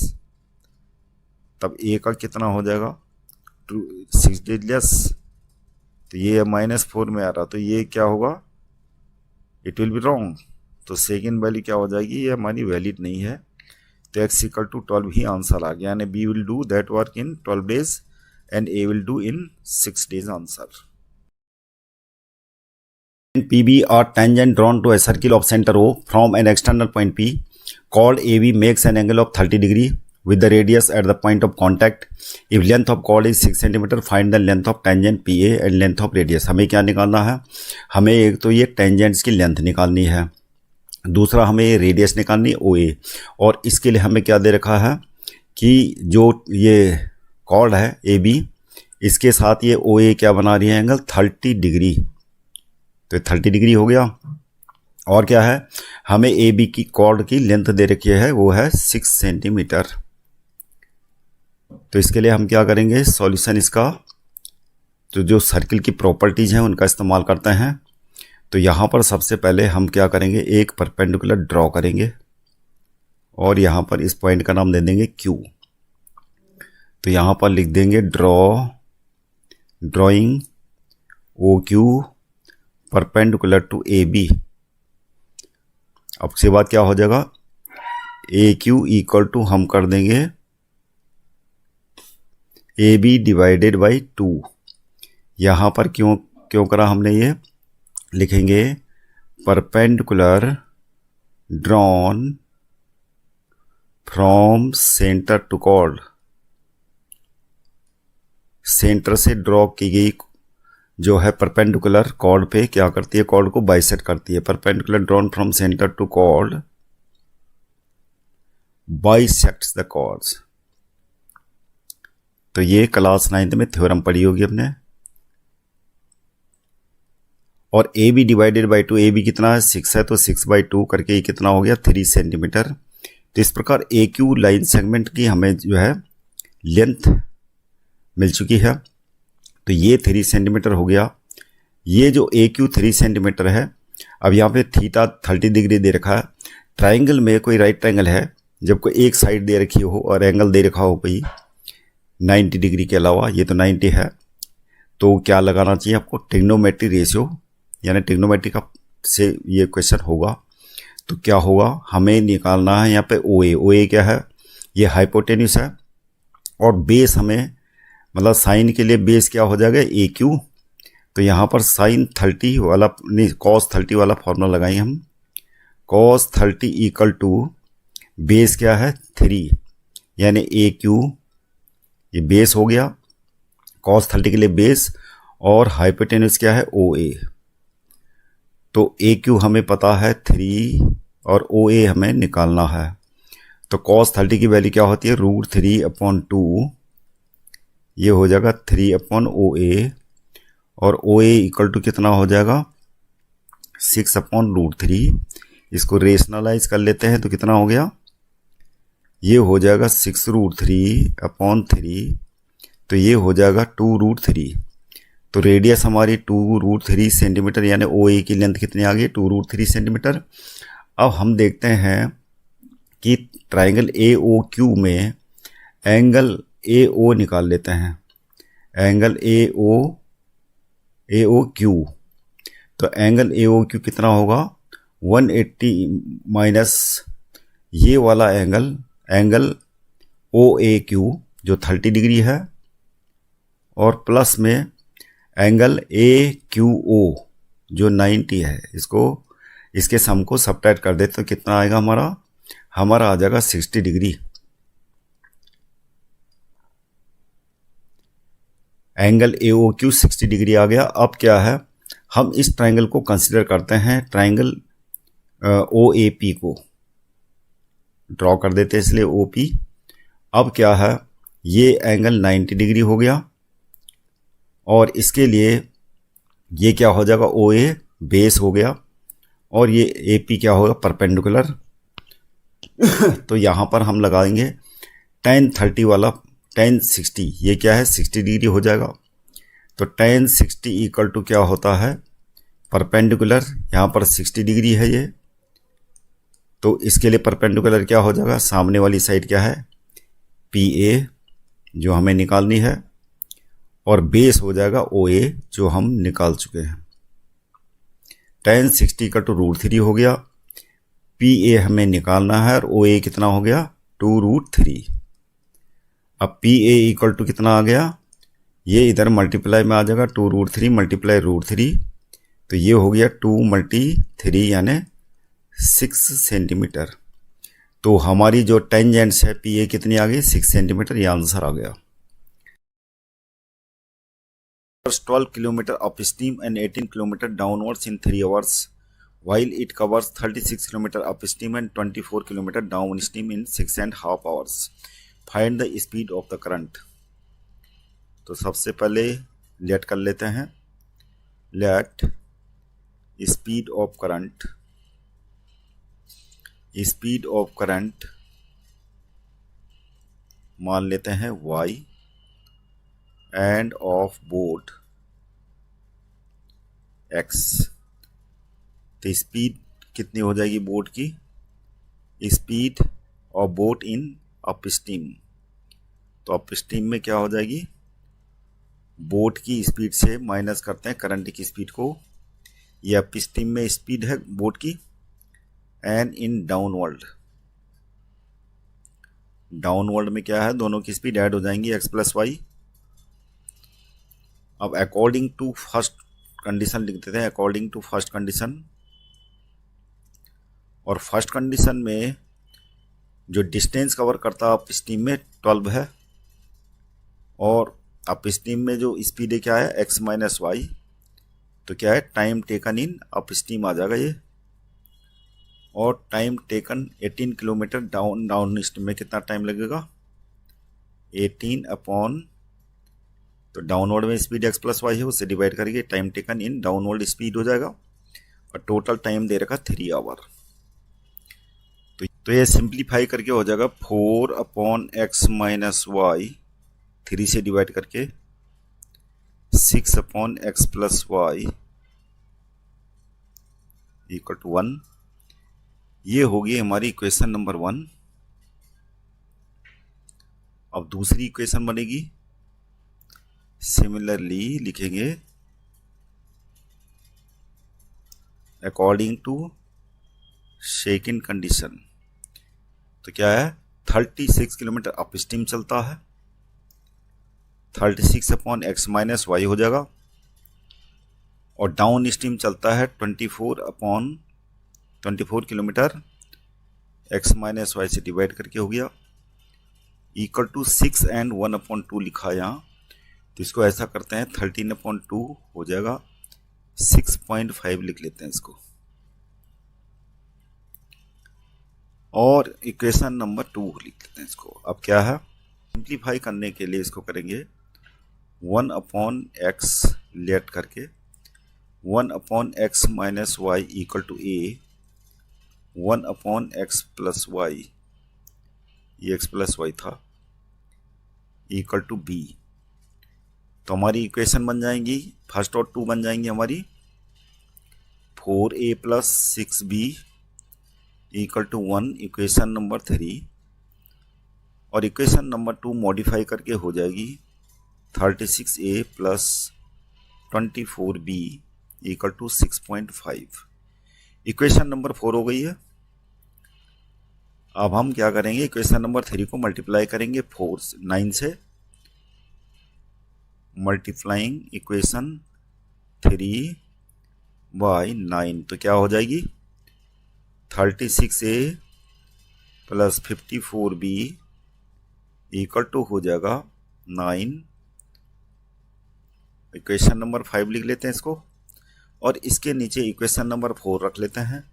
तब ए का कितना हो जाएगा 6 days लेस, तो ये -4 में आ रहा, तो ये क्या होगा, इट विल बी रॉन्ग। तो सेकेंड वैल्यू क्या हो जाएगी, ये हमारी वैलिड नहीं है, तो x=12 ही आंसर आ गया, यानी B will do that work in 12 days and A will do in 6 days answer. PB or tangent drawn to a circle of center O from an external point P called AB makes an angle of 30 degree with the radius at the point of contact. If length of chord is 6 cm, find the length of tangent PA and length of radius. हमें क्या निकालना है, हमें एक तो ये tangents की length निकालनी है, दूसरा हमें ये रेडियस निकालनी OA, और इसके लिए हमें क्या दे रखा है कि जो ये कॉर्ड है AB, इसके साथ ये OA क्या बना रही है, एंगल 30 डिग्री, तो 30 डिग्री हो गया। और क्या है, हमें AB की कॉर्ड की लेंथ दे रखी है, वो है 6 सेंटीमीटर। तो इसके लिए हम क्या करेंगे, सॉल्यूशन इसका, तो जो सर्किल की प्रॉपर्टीज हैं उनका इस्तेमाल करते हैं। तो यहाँ पर सबसे पहले हम क्या करेंगे, एक परपेंडिकुलर ड्रॉ करेंगे और यहाँ पर इस पॉइंट का नाम दे देंगे Q। तो यहाँ पर लिख देंगे drawing OQ perpendicular to AB। अब उसके बाद क्या हो जाएगा, AQ इक्वल टू हम कर देंगे AB डिवाइडेड बाई 2। यहाँ पर क्यों करा हमने, ये लिखेंगे perpendicular drawn from centre to chord, centre से ड्रॉ की गई जो है परपेंडिकुलर कॉर्ड पे क्या करती है, कॉर्ड को बाइसेक्ट करती है। Perpendicular drawn from centre to chord bisects the chords. तो ये क्लास 9th में थ्योरम पढ़ी होगी हमने। और AB डिवाइडेड बाई 2, AB कितना है 6 है, तो 6/2 करके ये कितना हो गया 3 सेंटीमीटर। तो इस प्रकार AQ लाइन सेगमेंट की हमें जो है लेंथ मिल चुकी है, तो ये 3 सेंटीमीटर हो गया। ये जो AQ 3 सेंटीमीटर है, अब यहाँ पे थीटा 30 डिग्री दे रखा है। ट्राइंगल में कोई राइट ट्राइंगल है, जब कोई एक साइड दे रखी हो और एंगल दे रखा हो कोई 90 डिग्री के अलावा, ये तो 90 है, तो क्या लगाना चाहिए आपको, ट्रिग्नोमेट्री रेशियो, यानी ट्रिग्नोमेट्री का से ये क्वेश्चन होगा। तो क्या होगा, हमें निकालना है यहाँ पे OA क्या है, ये हाइपोटेन्यूस है, और बेस हमें मतलब साइन के लिए बेस क्या हो जाएगा AQ। तो यहाँ पर साइन 30 वाला नहीं, cos 30 वाला फॉर्मूला लगाएंगे हम, cos 30 इक्वल टू बेस क्या है 3, यानी AQ, ये बेस हो गया cos 30 के लिए बेस, और हाइपोटेन्यूस क्या है OA। तो AQ हमें पता है 3 और OA हमें निकालना है। तो cos 30 की वैल्यू क्या होती है, √3/2, ये हो जाएगा 3/OA, और OA इक्वल टू कितना हो जाएगा 6/√3। इसको रेशनलाइज कर लेते हैं तो कितना हो गया, ये हो जाएगा 6√3/3, तो ये हो जाएगा 2√3। तो रेडियस हमारी 2√3 सेंटीमीटर, यानी OA की लेंथ कितनी आ गई 2√3 सेंटीमीटर। अब हम देखते हैं कि ट्राइंगल AOQ में एंगल AO निकाल लेते हैं, एंगल AOQ। तो एंगल AOQ कितना होगा 180 माइनस ये वाला एंगल OAQ जो 30 डिग्री है, और प्लस में एंगल AQO जो 90 है, इसके सम को सब्ट्रैक्ट कर देते तो कितना आएगा, हमारा आ जाएगा 60 डिग्री। एंगल AOQ 60 डिग्री आ गया। अब क्या है, हम इस ट्राइंगल को कंसीडर करते हैं, ट्राइंगल OAP को ड्रॉ कर देते हैं, इसलिए OP। अब क्या है, ये एंगल 90 डिग्री हो गया, और इसके लिए ये क्या हो जाएगा OA बेस हो गया, और ये AP क्या होगा परपेंडिकुलर। तो यहाँ पर हम लगाएंगे tan 30 वाला tan 60, ये क्या है 60 डिग्री हो जाएगा। तो tan 60 इक्वल टू क्या होता है, परपेंडिकुलर, यहाँ पर 60 डिग्री है ये, तो इसके लिए परपेंडिकुलर क्या हो जाएगा, सामने वाली साइड क्या है, PA जो हमें निकालनी है, और बेस हो जाएगा OA जो हम निकाल चुके हैं। tan 60 का √3 हो गया, PA हमें निकालना है और OA कितना हो गया, 2√3। अब PA इक्वल टू कितना आ गया, ये इधर मल्टीप्लाई में आ जाएगा, 2√3 मल्टीप्लाई √3, तो ये हो गया 2 × 3 यानी 6 सेंटीमीटर। तो हमारी जो टेंजेंट्स है PA कितनी आ गई, 6 सेंटीमीटर, ये आंसर आ गया। 12 kilometre up stream and 18 kilometre downwards in 3 hours while it covers 36 kilometer upstream and 24 kilometer downstream in 6.5 hours. Find the speed of the current. तो सबसे पहले लेट कर लेते हैं, let speed of current, speed of current मान लेते हैं y end of boat x। तो स्पीड कितनी हो जाएगी बोट की, speed of boat in up stream, तो अप स्ट्रीम में क्या हो जाएगी, बोट की स्पीड से माइनस करते हैं करंट की स्पीड को, ये अप स्ट्रीम में स्पीड है बोट की, एंड इन डाउनवर्ल्ड, डाउनवर्ल्ड में क्या है, दोनों की स्पीड ऐड हो जाएंगी x + y। अब अकॉर्डिंग टू फर्स्ट कंडीशन लिख देते हैं, अकॉर्डिंग टू फर्स्ट कंडीशन, और फर्स्ट कंडीशन में जो डिस्टेंस कवर करता है अप स्ट्रीम में 12 है, और अप स्ट्रीम में जो स्पीड है क्या है, x - y, तो क्या है, time taken in upstream आ जाएगा ये, और time taken 18 kilometre downstream में कितना टाइम लगेगा, 18 अपॉन, तो डाउनवर्ड में स्पीड x + y है, उससे डिवाइड करके time taken in downward speed हो जाएगा, और टोटल टाइम दे रखा 3 आवर। तो ये सिंप्लीफाई करके हो जाएगा 4/x - y, 3 से डिवाइड करके 6/x + y इक्वल टू 1। ये होगी हमारी इक्वेशन नंबर 1। अब दूसरी इक्वेशन बनेगी, सिमिलरली लिखेंगे अकॉर्डिंग टू सेकंड कंडीशन, तो क्या है, 36 किलोमीटर अप स्ट्रीम चलता है, 36/x - y हो जाएगा, और डाउन स्ट्रीम चलता है 24 किलोमीटर, x - y से डिवाइड करके हो गया, इक्वल टू 6 एंड 1/2 लिखा यहाँ, तो इसको ऐसा करते हैं 13/2 हो जाएगा, 6.5 लिख लेते हैं इसको, और इक्वेशन नंबर 2 लिख लेते हैं इसको। अब क्या है, सिंप्लीफाई करने के लिए इसको करेंगे 1/x लेट करके 1/x - y equal to a, 1/x + y, ये x + y था, इक्वल टू b। तो हमारी इक्वेशन बन जाएंगी, फर्स्ट और 2 बन जाएंगी हमारी, 4a + 6b equal to 1, equation number 3, और इक्वेशन नंबर 2 मॉडिफाई करके हो जाएगी 36a + 24b equal to 6.5। Equation number 4 हो गई है। अब हम क्या करेंगे, इक्वेशन नंबर 3 को मल्टीप्लाई करेंगे 9 से, मल्टीप्लाइंग इक्वेशन 3 बाई 9, तो क्या हो जाएगी, 36a + 54b इक्वल टू हो जाएगा 9। इक्वेशन नंबर 5 लिख लेते हैं इसको, और इसके नीचे इक्वेशन नंबर 4 रख लेते हैं।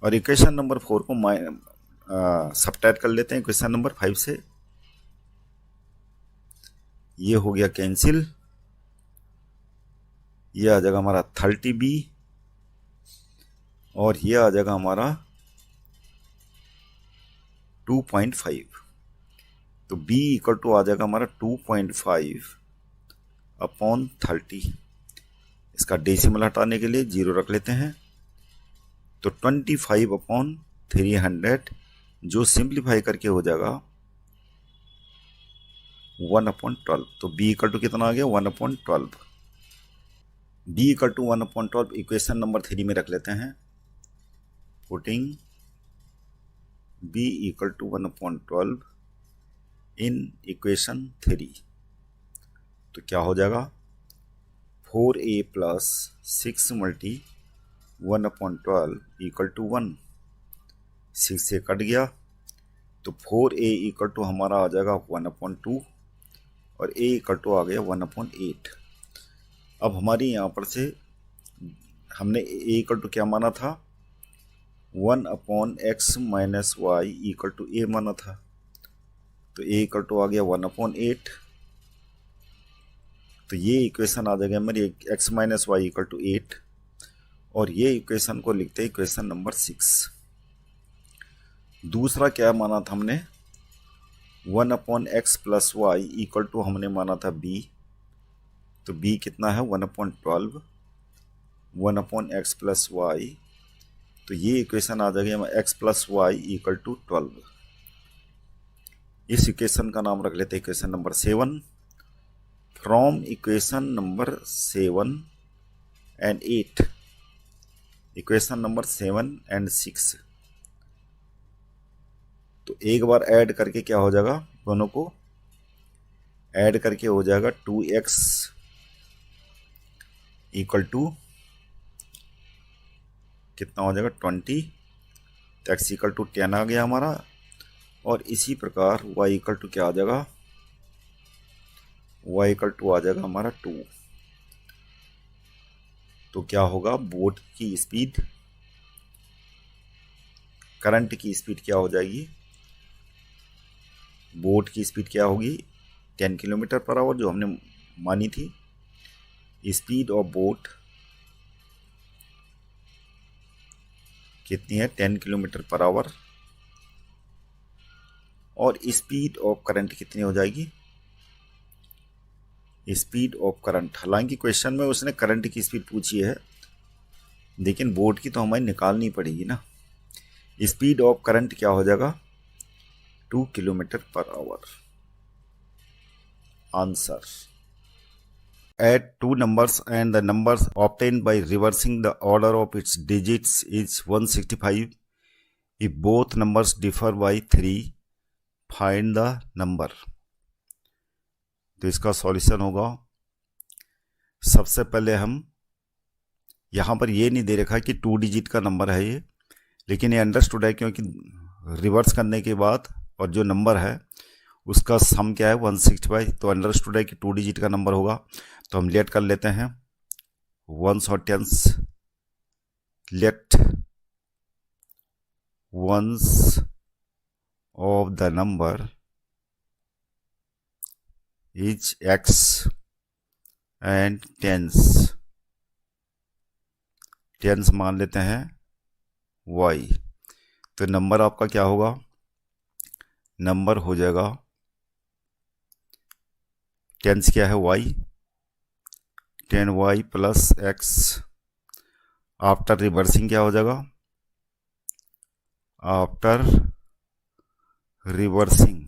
और इक्वेशन नंबर 4 को सबट्रैक्ट कर लेते हैं इक्वेशन नंबर 5 से, ये हो गया कैंसिल, ये आ जाएगा हमारा 30b, और ये आ जाएगा हमारा 2.5। तो b इक्वल टू आ जाएगा हमारा 2.5 अपॉन 30। इसका डेसिमल हटाने के लिए 0 रख लेते हैं। तो 25 अपॉन 300 जो सिंप्लीफाई करके हो जाएगा 1/12। तो b इक्वल टू कितना आ गया 1/12। b equal to 1/12 equation number 3 में रख लेते हैं। Putting b equal to 1/12 in equation 3। तो क्या हो जाएगा 4a plus 6 multi 1/12 equal to 1। 6 से कट गया तो 4a इक्वल टू हमारा आ जाएगा 1/2 और a इक्वल टू आ गया 1/8। अब हमारी यहाँ पर से हमने a इक्वल टू क्या माना था 1/x minus y equal to a माना था। तो a इक्वल टू आ गया 1/8। तो ये इक्वेशन आ जाएगा हमारी x minus y equal to 8 और ये इक्वेशन को लिखते हैं इक्वेशन नंबर 6। दूसरा क्या माना था हमने 1/x plus y equal to हमने माना था b। तो b कितना है 1/12 1/x प्लस वाई। तो ये इक्वेशन आ जाएगी x plus y equal to 12। इस इक्वेशन का नाम रख लेते हैं equation number 7। From equation number 7 and 8 equation number 7 and 6। तो एक बार ऐड करके क्या हो जाएगा दोनों को ऐड करके हो जाएगा 2x इक्वल टू कितना हो जाएगा 20। तो x इक्वल टू 10 आ गया हमारा। और इसी प्रकार y इक्वल टू क्या आ जाएगा y इक्वल टू आ जाएगा हमारा 2। तो क्या होगा बोट की स्पीड करंट की स्पीड क्या हो जाएगी बोट की स्पीड क्या होगी 10 किलोमीटर पर आवर जो हमने मानी थी। स्पीड ऑफ बोट कितनी है 10 किलोमीटर पर आवर और स्पीड ऑफ करंट कितनी हो जाएगी स्पीड ऑफ करंट। हालांकि क्वेश्चन में उसने करंट की स्पीड पूछी है लेकिन बोट की तो हमें निकालनी पड़ेगी ना। स्पीड ऑफ करंट क्या हो जाएगा 2 kilometre per our. Answer add two numbers and the numbers obtained by reversing the order of its digits is 165 if both numbers differ by 3 find the number। तो इसका सॉल्यूशन होगा सबसे पहले हम यहाँ पर ये नहीं दे रखा कि 2 डिजिट का नंबर है ये लेकिन ये अंडरस्टूड है क्योंकि रिवर्स करने के बाद और जो नंबर है उसका सम क्या है 165। तो अंडरस्टूड है कि 2 डिजिट का नंबर होगा। तो हम लेट कर लेते हैं वंस और tens. Let ones of the number is x and tens मान लेते हैं y। तो नंबर आपका क्या होगा नंबर हो जाएगा टेंस क्या है y 10y plus x। After reversing क्या हो जाएगा आफ्टर रिवर्सिंग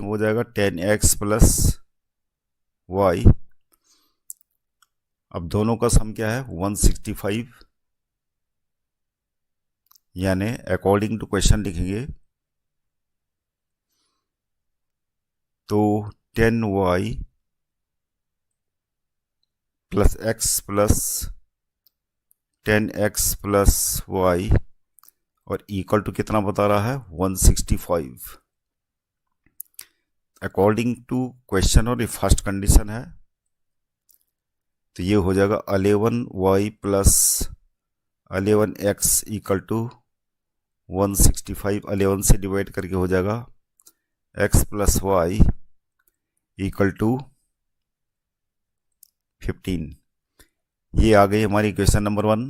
हो जाएगा 10x प्लस y। अब दोनों का सम क्या है 165 यानी अकॉर्डिंग टू क्वेश्चन लिखेंगे तो 10y plus x plus 10x plus y और इक्वल टू कितना बता रहा है 165 अकॉर्डिंग टू क्वेश्चन और ये फर्स्ट कंडीशन है। तो ये हो जाएगा 11y plus 11x equal to 165। 11 से डिवाइड करके हो जाएगा x plus y equal to 15। ये आ गई हमारी इक्वेशन नंबर 1।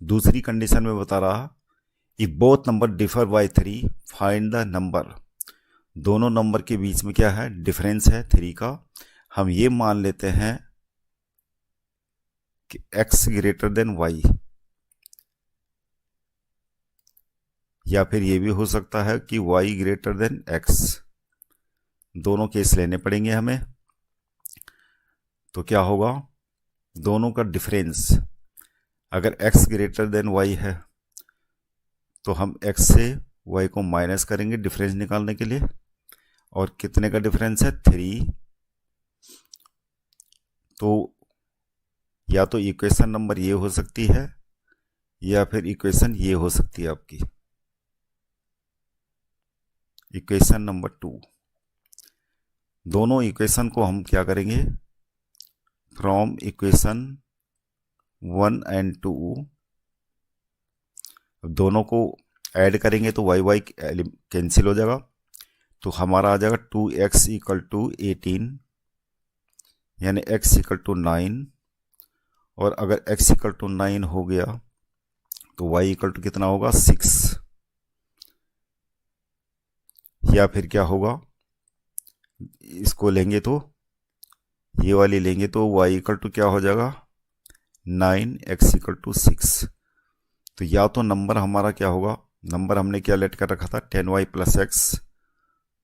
दूसरी कंडीशन में बता रहा, if both number differ by 3 find the number. दोनों नंबर के बीच में क्या है, डिफरेंस है 3 का। हम ये मान लेते हैं कि x ग्रेटर देन y, या फिर ये भी हो सकता है कि y ग्रेटर देन x। दोनों केस लेने पड़ेंगे हमें। तो क्या होगा, दोनों का डिफरेंस अगर x ग्रेटर देन y है तो हम x से y को माइनस करेंगे डिफरेंस निकालने के लिए। और कितने का डिफरेंस है, 3। तो या तो इक्वेशन नंबर ये हो सकती है या फिर इक्वेशन ये हो सकती है आपकी, इक्वेशन नंबर 2। दोनों इक्वेशन को हम क्या करेंगे, फ्रॉम इक्वेशन 1 एंड 2 दोनों को ऐड करेंगे तो वाई वाई कैंसिल हो जाएगा। तो हमारा आ जाएगा 2x इक्वल टू 18, यानी x इक्वल टू 9। और अगर x इक्वल टू 9 हो गया तो y इक्वल टू कितना होगा, 6। या फिर क्या होगा, इसको लेंगे तो ये वाली लेंगे तो y इक्वल टू क्या हो जाएगा, 9, x इक्वल टू 6। तो या तो नंबर हमारा क्या होगा, नंबर हमने क्या लेट कर रखा था, 10y plus x.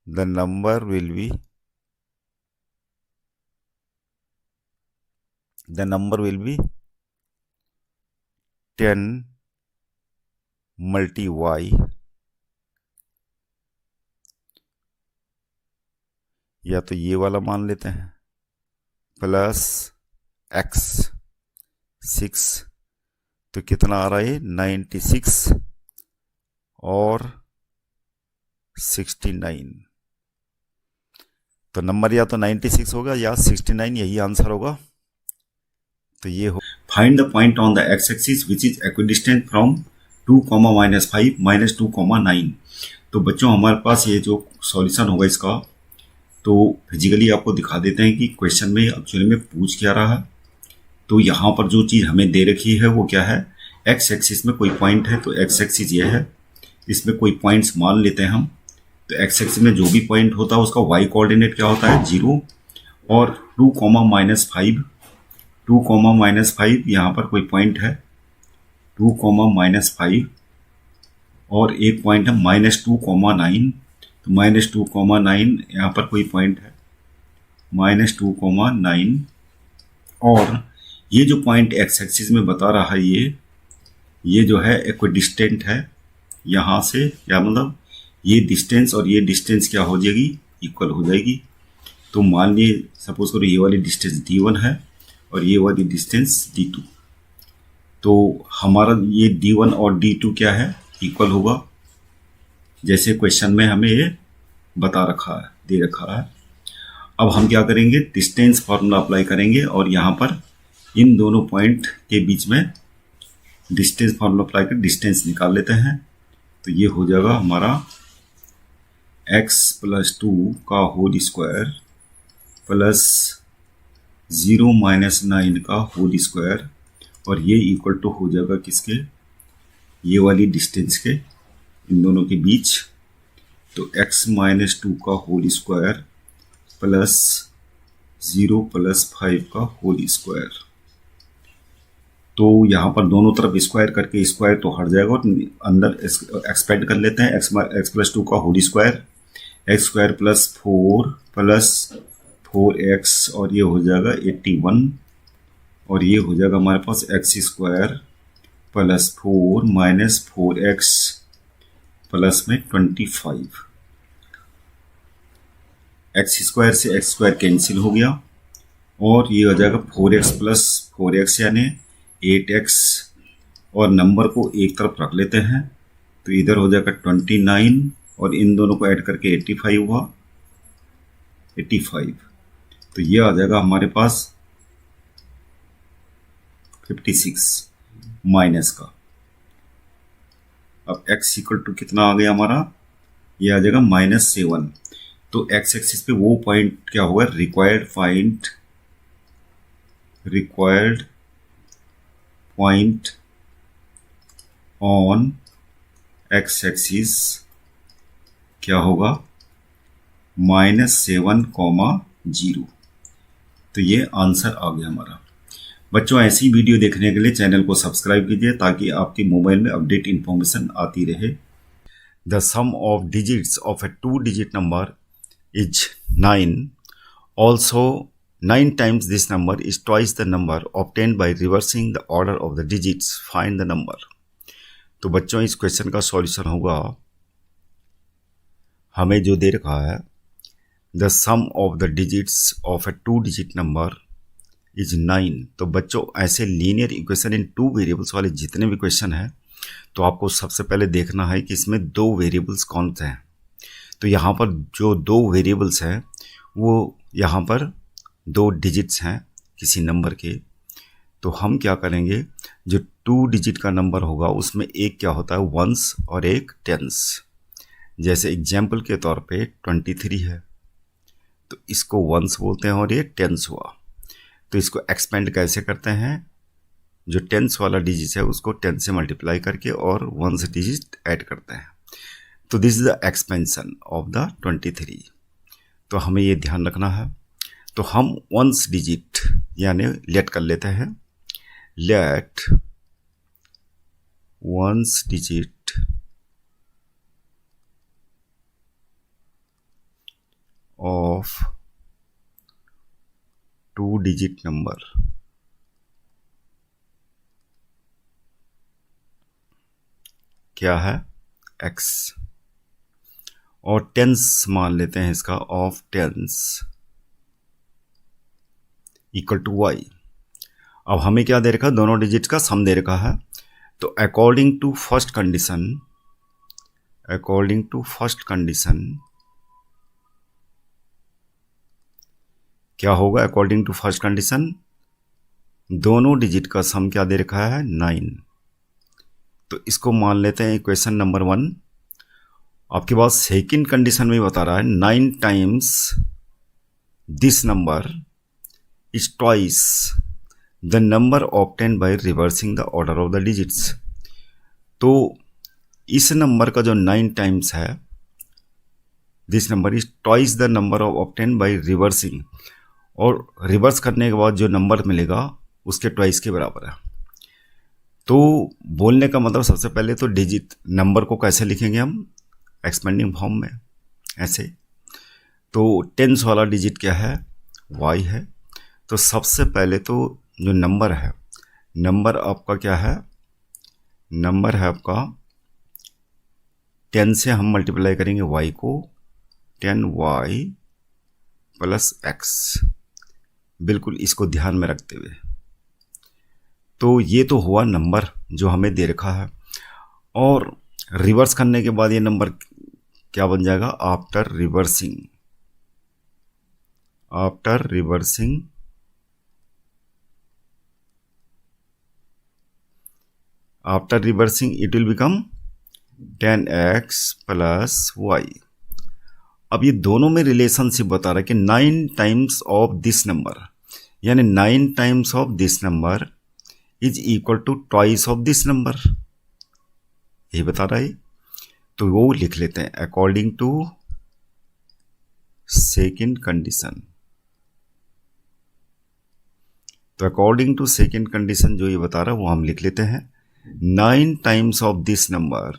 The number will be 10 multi y, या तो ये वाला मान लेते हैं, प्लस x 6। तो कितना आ रहा है, 96 और 69। तो नंबर या तो 96 होगा या 69, यही आंसर होगा। तो ये हो, find the point on the x axis which is equidistant from 2, -5 -2, 9। तो बच्चों हमारे पास ये जो सॉल्यूशन होगा इसका, तो फिजिकली आपको दिखा देते हैं कि क्वेश्चन में एक्चुअली में पूछ क्या रहा है। तो यहाँ पर जो चीज़ हमें दे रखी है वो क्या है, एक्स एक्सिस में कोई पॉइंट है, तो एक्स एक्सिस ये है, इसमें कोई पॉइंट्स मान लेते हैं हम। तो एक्स एक्सिस में जो भी पॉइंट होता है उसका वाई कोऑर्डिनेट क्या होता है, 0। और 2, -5, 2, -5 यहाँ पर कोई पॉइंट है, 2, -5। और एक पॉइंट है -2, 9। तो -2, 9 यहाँ पर कोई पॉइंट है, -2, 9। और ये जो पॉइंट एक्स एक्सिस में बता रहा है ये जो है इक्विडिस्टेंट है यहाँ से, या मतलब ये डिस्टेंस और ये डिस्टेंस क्या हो जाएगी, इक्वल हो जाएगी। तो मान लीजिए सपोज करो ये वाली डिस्टेंस d1 है और ये वाली डिस्टेंस d2। तो हमारा ये d1 और d2 क्या है, इक्वल होगा, जैसे क्वेश्चन में हमें ये बता रखा है, दे रखा है। अब हम क्या करेंगे, डिस्टेंस फॉर्मूला अप्लाई करेंगे और यहाँ पर इन दोनों पॉइंट के बीच में डिस्टेंस फॉर्मूला अप्लाई कर डिस्टेंस निकाल लेते हैं। तो ये हो जाएगा हमारा x + 2 का होल स्क्वायर प्लस 0 - 9 का होल स्क्वायर, और ये इक्वल टू हो जाएगा किसके, ये वाली डिस्टेंस के, इन दोनों के बीच। तो x - 2 का होल स्क्वायर प्लस 0 + 5 का होल स्क्वायर। तो यहाँ पर दोनों तरफ स्क्वायर करके स्क्वायर तो हट जाएगा और अंदर एक्सपेंड कर लेते हैं। x + 2 का होल स्क्वायर, x² + 4 + 4x, और ये हो जाएगा 81। और ये हो जाएगा हमारे पास x² + 4 - 4x प्लस में 25। x² से x² कैंसिल हो गया और ये हो जाएगा 4x + 4x यानी 8x, और नंबर को एक तरफ रख लेते हैं। तो इधर हो जाएगा 29 और इन दोनों को ऐड करके 85 हुआ, 85। तो ये आ जाएगा हमारे पास 56 माइनस का। अब x इक्वल टू कितना आ गया हमारा, ये आ जाएगा -7। तो x एक्सिस पे वो पॉइंट क्या होगा, required point on x axis क्या होगा, -7,0। तो ये आंसर आ गया हमारा। बच्चों ऐसी वीडियो देखने के लिए चैनल को सब्सक्राइब कीजिए ताकि आपके मोबाइल में अपडेट इंफॉर्मेशन आती रहे। The sum of digits of a 2-digit number is 9. Also 9 times this number is twice the number obtained by reversing the order of the digits. Find the number. तो बच्चों इस question का solution होगा, हमें जो दे रखा है the sum of the digits of a 2-digit number is 9। तो बच्चों ऐसे लीनियर इक्वेशन इन 2 वेरिएबल्स वाले जितने भी क्वेश्चन हैं तो आपको सबसे पहले देखना है कि इसमें 2 वेरिएबल्स कौन से हैं। तो यहाँ पर जो 2 वेरिएबल्स हैं वो यहाँ पर 2 डिजिट्स हैं किसी नंबर के। तो हम क्या करेंगे, जो 2 डिजिट का नंबर होगा उसमें एक क्या होता है वंस और एक टेंस। जैसे एग्जाम्पल के तौर पे 23 है तो इसको वंस बोलते हैं और ये टेंस हुआ। तो इसको एक्सपेंड कैसे करते हैं, जो टेंस वाला डिजिट है उसको 10 से मल्टीप्लाई करके और 1 डिजिट ऐड करते हैं। तो this is the expansion of the 23। तो हमें ये ध्यान रखना है। तो हम 1 डिजिट यानी लेट कर लेते हैं, let 1 digit of 2 digit number क्या है x, और टेंस मान लेते हैं इसका of tens equal to y। अब हमें क्या दे रखा है, दोनों डिजिट का सम दे रखा है। तो अकॉर्डिंग टू फर्स्ट कंडीशन क्या होगा, अकॉर्डिंग टू फर्स्ट कंडीशन दोनों डिजिट का सम क्या दे रखा है 9। तो इसको मान लेते हैं इक्वेशन नंबर 1। आपके पास सेकंड कंडीशन में बता रहा है 9 times this number is twice the number obtained by reversing the order of the digits. तो इस नंबर का जो 9 टाइम्स है, this number is twice the number of obtained by reversing, और रिवर्स करने के बाद जो नंबर मिलेगा उसके ट्वाइस के बराबर है। तो बोलने का मतलब सबसे पहले तो डिजिट नंबर को कैसे लिखेंगे हम, एक्सपेंडिंग फॉर्म में ऐसे। तो टेंस वाला डिजिट क्या है y है। तो सबसे पहले तो जो नंबर है, नंबर आपका क्या है, नंबर है आपका 10 से हम मल्टीप्लाई करेंगे y को, 10y प्लस x, बिल्कुल इसको ध्यान में रखते हुए। तो ये तो हुआ नंबर जो हमें दे रखा है, और रिवर्स करने के बाद ये नंबर क्या बन जाएगा, after reversing it will become 10x plus y। अब ये दोनों में रिलेशनशिप बता रहा है कि 9 टाइम्स ऑफ दिस नंबर, यानी 9 times of this number is equal to twice of this number, यही बता रहा है। तो वो लिख लेते हैं अकॉर्डिंग टू सेकंड कंडीशन। तो अकॉर्डिंग टू सेकंड कंडीशन जो ये बता रहा है वो हम लिख लेते हैं 9 times of this number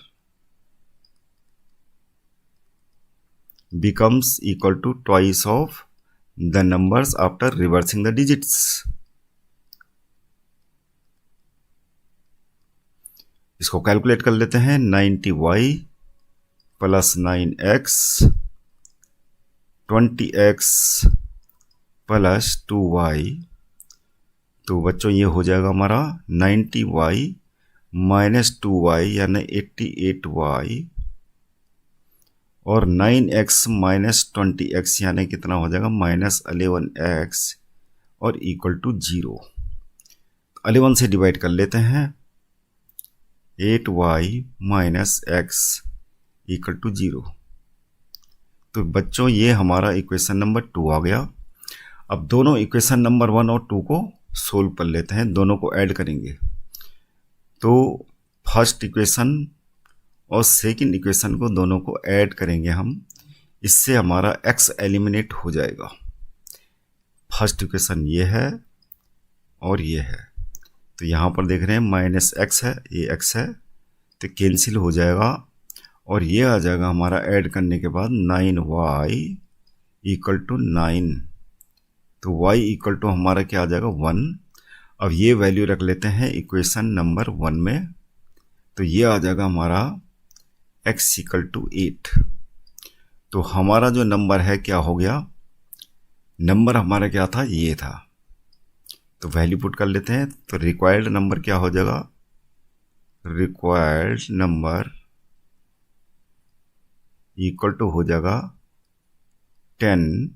becomes equal to twice of the numbers after reversing the digits। इसको कैलकुलेट कर लेते हैं, 90y plus 9x 20x plus 2y। तो बच्चों ये हो जाएगा हमारा 90y माइनस 2y यानी 88y, और 9x माइनस 20x यानी कितना हो जाएगा -11x, और इक्वल टू 0। 11 से डिवाइड कर लेते हैं, 8y minus x equal to 0। तो बच्चों ये हमारा इक्वेशन नंबर 2 आ गया। अब दोनों इक्वेशन नंबर 1 और 2 को सोल्व कर लेते हैं, दोनों को ऐड करेंगे। तो फर्स्ट इक्वेशन और सेकंड इक्वेशन को दोनों को ऐड करेंगे हम, इससे हमारा x एलिमिनेट हो जाएगा। फर्स्ट इक्वेशन ये है और ये है, तो यहाँ पर देख रहे हैं माइनस एक्स है, ये x है, तो कैंसिल हो जाएगा और ये आ जाएगा हमारा ऐड करने के बाद 9y इक्वल टू 9, तो y इक्वल टू हमारा क्या आ जाएगा 1। अब ये वैल्यू रख लेते हैं इक्वेशन नंबर 1 में, तो ये आ जाएगा हमारा x इक्वल टू 8। तो हमारा जो नंबर है क्या हो गया, नंबर हमारा क्या था, ये था, तो वैल्यू पुट कर लेते हैं। तो रिक्वायर्ड नंबर क्या हो जाएगा, रिक्वायर्ड नंबर इक्वल टू हो जाएगा 10,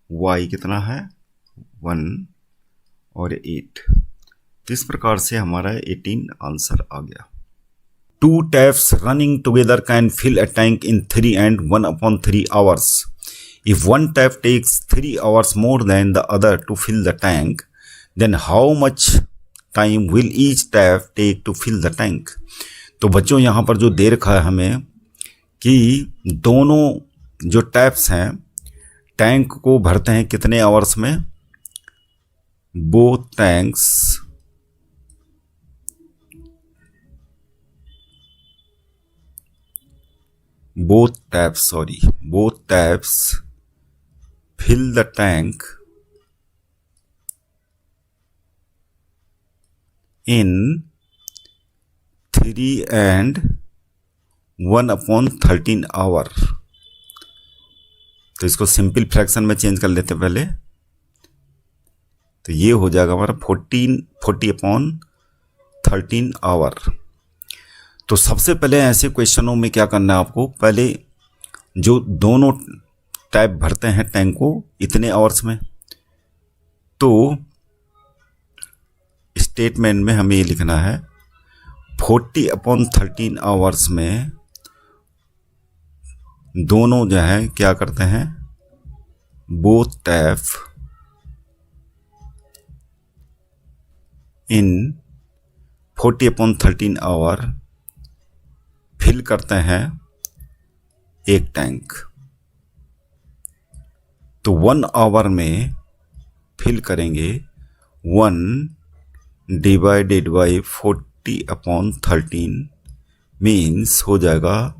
y कितना है 1 और 8। तो इस प्रकार से हमारा 18 आंसर आ गया। 2 taps running together can fill a tank in 3 and 1/3 hours. If one tap takes 3 hours more than the other to fill the tank, then how much time will each tap take to fill the tank? तो बच्चों यहाँ पर जो दे रखा है हमें कि दोनों जो टैप्स हैं टैंक को भरते हैं कितने आवर्स में, both taps fill the tank in 3 and 1/13 hour। तो इसको सिंपल फ्रैक्शन में चेंज कर लेते हैं पहले, तो ये हो जाएगा हमारा 40/13 आवर। तो सबसे पहले ऐसे क्वेश्चनों में क्या करना है आपको, पहले जो दोनों टाइप भरते हैं टैंक को इतने आवर्स में, तो स्टेटमेंट में हमें ये लिखना है 40/13 आवर्स में दोनों जो है क्या करते हैं, both tap in 40/13 hour fill करते हैं एक टैंक। तो 1 आवर में फिल करेंगे 1 डिवाइडेड बाई 40/13 मीन्स हो जाएगा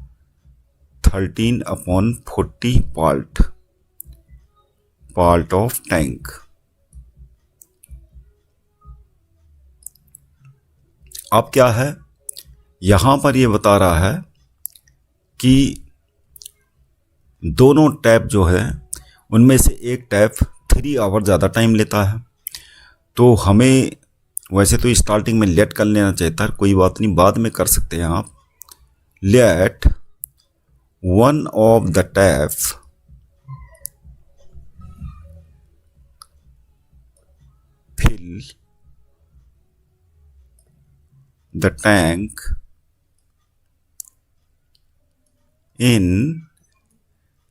13/40 पार्ट ऑफ टैंक। अब क्या है, यहां पर ये बता रहा है कि दोनों टैप जो है उनमें से एक टैप 3 आवर ज़्यादा टाइम लेता है। तो हमें वैसे तो स्टार्टिंग में लेट कर लेना चाहिए था, कोई बात नहीं, बाद में कर सकते हैं आप। Let one of the tap fill the tank in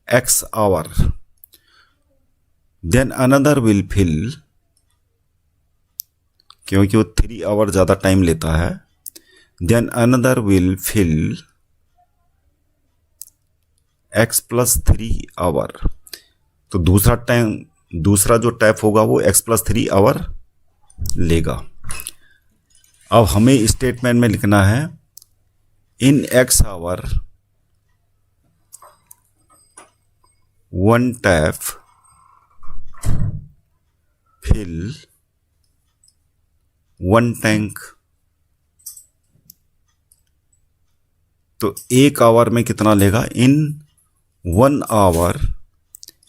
X hour, then another will fill, क्योंकि वो 3 आवर ज़्यादा टाइम लेता है, then another will fill x + 3 hour. तो दूसरा जो टैप होगा वो x + 3 आवर लेगा। अब हमें स्टेटमेंट में लिखना है in x hour 1 tap fill 1 tank. तो 1 आवर में कितना लेगा, in 1 hour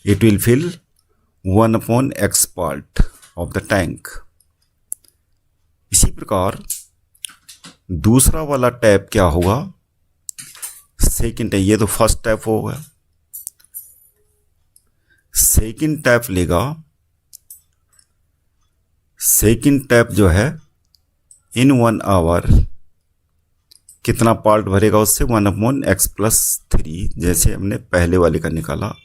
it will fill 1/x part of the tank। इसी प्रकार दूसरा वाला टैप क्या होगा, सेकंड है, ये तो फर्स्ट टैप होगा, सेकंड टैप लेगा, सेकंड टैप जो है इन 1 आवर कितना पार्ट भरेगा उससे, 1/x + 3, जैसे हमने पहले वाले का निकाला।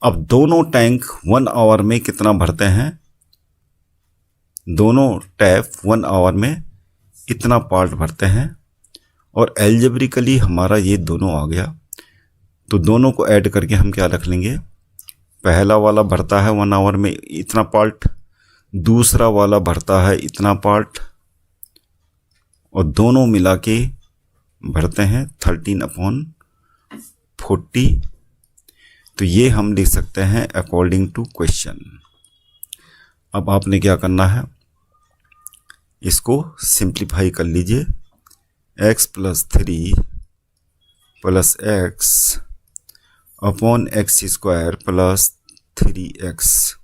अब दोनों टैंक 1 आवर में कितना भरते हैं, दोनों टैप 1 आवर में इतना पार्ट भरते हैं और एल्जेब्रिकली हमारा ये दोनों आ गया। तो दोनों को ऐड करके हम क्या रख लेंगे, पहला वाला भरता है 1 आवर में इतना पार्ट, दूसरा वाला भरता है इतना पार्ट, और दोनों मिला के भरते हैं 13/40। तो ये हम लिख सकते हैं अकॉर्डिंग टू क्वेश्चन। अब आपने क्या करना है, इसको सिंप्लीफाई कर लीजिए। x + 3 + x upon x² + 3x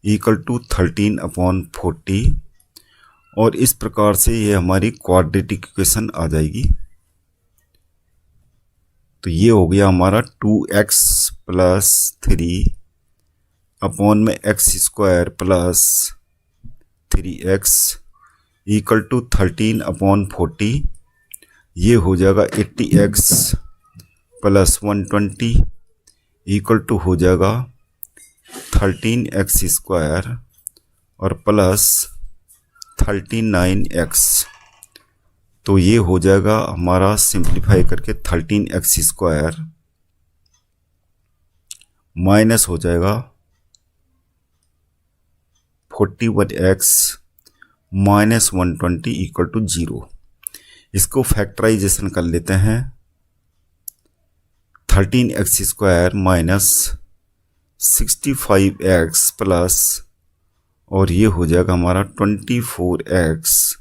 = 13/40, और इस प्रकार से ये हमारी क्वाड्रेटिक इक्वेशन आ जाएगी। तो ये हो गया हमारा 2x + 3 अपॉन में x² + 3x = 13/40। ये हो जाएगा 80x + 120 = हो जाएगा 13x² और प्लस 39x। तो ये हो जाएगा हमारा सिंप्लीफाई करके 13x² माइनस हो जाएगा 41x माइनस 120 = 0। इसको फैक्टराइजेशन कर लेते हैं। 13x² माइनस 65x प्लस, और ये हो जाएगा हमारा 24x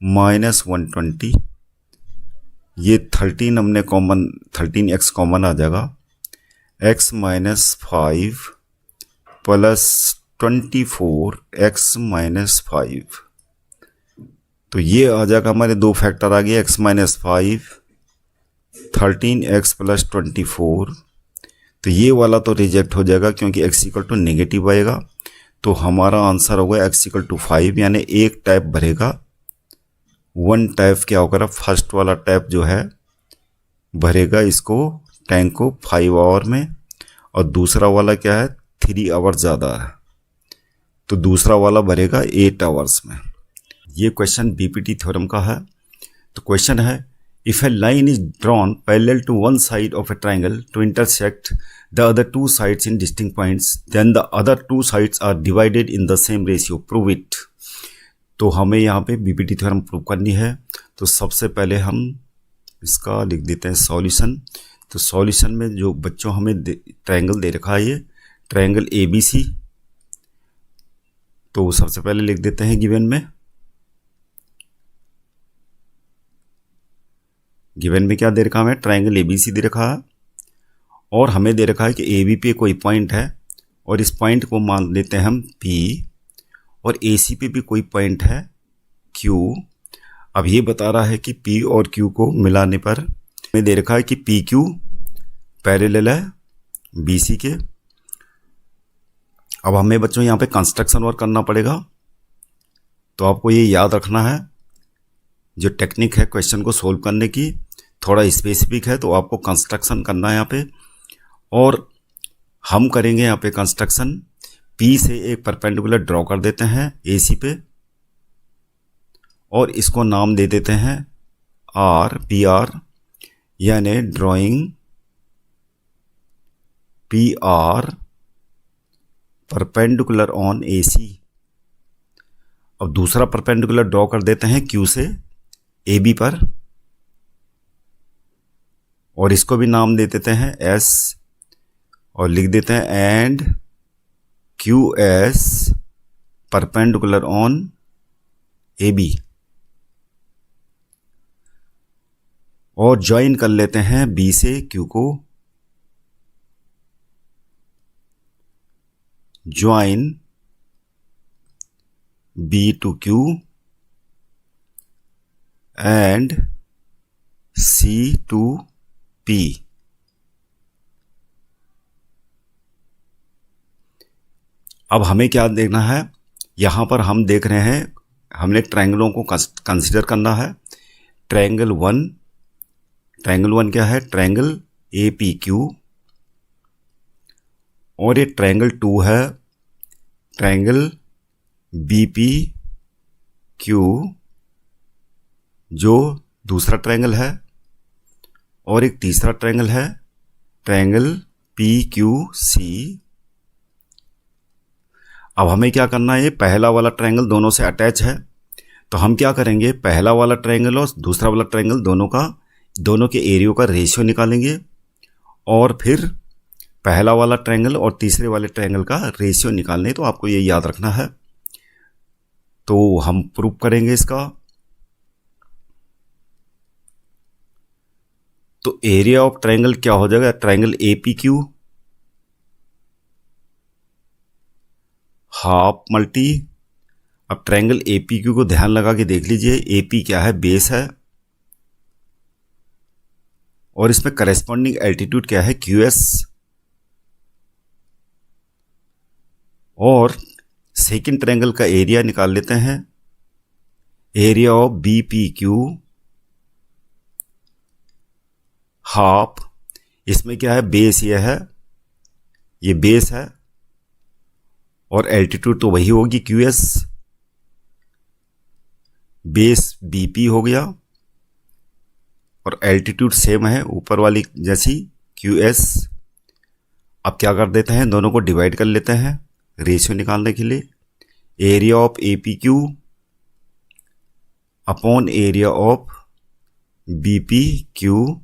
माइनस 120। ये 13 हमने कॉमन, 13x कॉमन आ जाएगा। x minus 5 plus 24x minus 5। तो ये आ जाएगा हमारे दो फैक्टर आ गए, x माइनस 5, 13x प्लस 24। तो ये वाला तो रिजेक्ट हो जाएगा क्योंकि x = नेगेटिव आएगा। तो हमारा आंसर होगा x = 5, यानी एक टैप भरेगा। वन टैप क्या होगा, फर्स्ट वाला टैप जो है भरेगा इसको टैंक को 5 आवर में, और दूसरा वाला क्या है 3 आवर ज़्यादा है, तो दूसरा वाला भरेगा 8 आवर्स में। ये क्वेश्चन बीपीटी थ्योरम का है। तो क्वेश्चन है, if a line is drawn parallel to one side of a triangle to intersect the other two sides in distinct points, then the other two sides are divided in the same ratio, prove it. तो हमें यहाँ पे BPT theorem prove करनी है। तो सबसे पहले हम इसका लिख देते हैं सॉल्यूशन। तो सॉल्यूशन में जो बच्चों हमें ट्रायंगल दे रखा है, ये ट्रायंगल ABC। तो सबसे पहले लिख देते हैं गिवन में क्या दे रखा है, ट्रायंगल ABC दे रखा है, और हमें दे रखा है कि AB पे कोई पॉइंट है, और इस पॉइंट को मान लेते हैं हम P, और AC पे भी कोई पॉइंट है Q। अब ये बता रहा है कि P और Q को मिलाने पर हमें दे रखा है कि PQ पैरेलल है BC के। अब हमें बच्चों यहाँ पे कंस्ट्रक्शन वर्क करना पड़ेगा। तो आपको ये याद रखना है, जो टेक्निक है क्वेश्चन को सोल्व करने की थोड़ा स्पेसिफिक है, तो आपको कंस्ट्रक्शन करना है यहाँ पे। और हम करेंगे यहाँ पे कंस्ट्रक्शन। P से एक परपेंडिकुलर ड्रॉ कर देते हैं AC पे, और इसको नाम दे देते हैं PR, यानी drawing PR perpendicular on AC। अब दूसरा परपेंडिकुलर ड्रॉ कर देते हैं Q से AB पर, और इसको भी नाम दे देते हैं S, और लिख देते हैं and QS perpendicular on AB, और ज्वाइन कर लेते हैं B से Q को। Join B to Q and C to P। अब हमें क्या देखना है, यहाँ पर हम देख रहे हैं, हमने ट्रायंगलों को कंसीडर करना है। ट्रायंगल 1 क्या है, ट्रायंगल APQ, और ये ट्रायंगल 2 है ट्रायंगल BPQ, जो दूसरा ट्रायंगल है और एक तीसरा ट्रायंगल है, ट्रायंगल PQC। अब हमें क्या करना है, पहला वाला ट्रायंगल दोनों से अटैच है, तो हम क्या करेंगे, पहला वाला ट्रायंगल और दूसरा वाला ट्रायंगल दोनों के एरियो का रेशियो निकालेंगे और फिर पहला वाला ट्रायंगल और तीसरे वाले ट्रायंगल का रेशियो निकालने। तो आपको ये याद रखना है। तो हम प्रूव करेंगे इसका। तो एरिया ऑफ ट्रायंगल क्या हो जाएगा, ट्रायंगल APQ हाफ मल्टी। अब ट्रायंगल APQ को ध्यान लगा के देख लीजिए, AP क्या है, बेस है, और इसमें करेस्पॉन्डिंग एल्टीट्यूड क्या है, QS। और सेकंड ट्रायंगल का एरिया निकाल लेते हैं, एरिया ऑफ BPQ हाफ। इसमें क्या है, बेस ये है, ये बेस है, और एल्टीट्यूड तो वही होगी QS, बेस BP हो गया और एल्टीट्यूड सेम है ऊपर वाली जैसी QS। अब क्या कर देते हैं, दोनों को डिवाइड कर लेते हैं रेशियो निकालने के लिए। Area of APQ upon area of BPQ।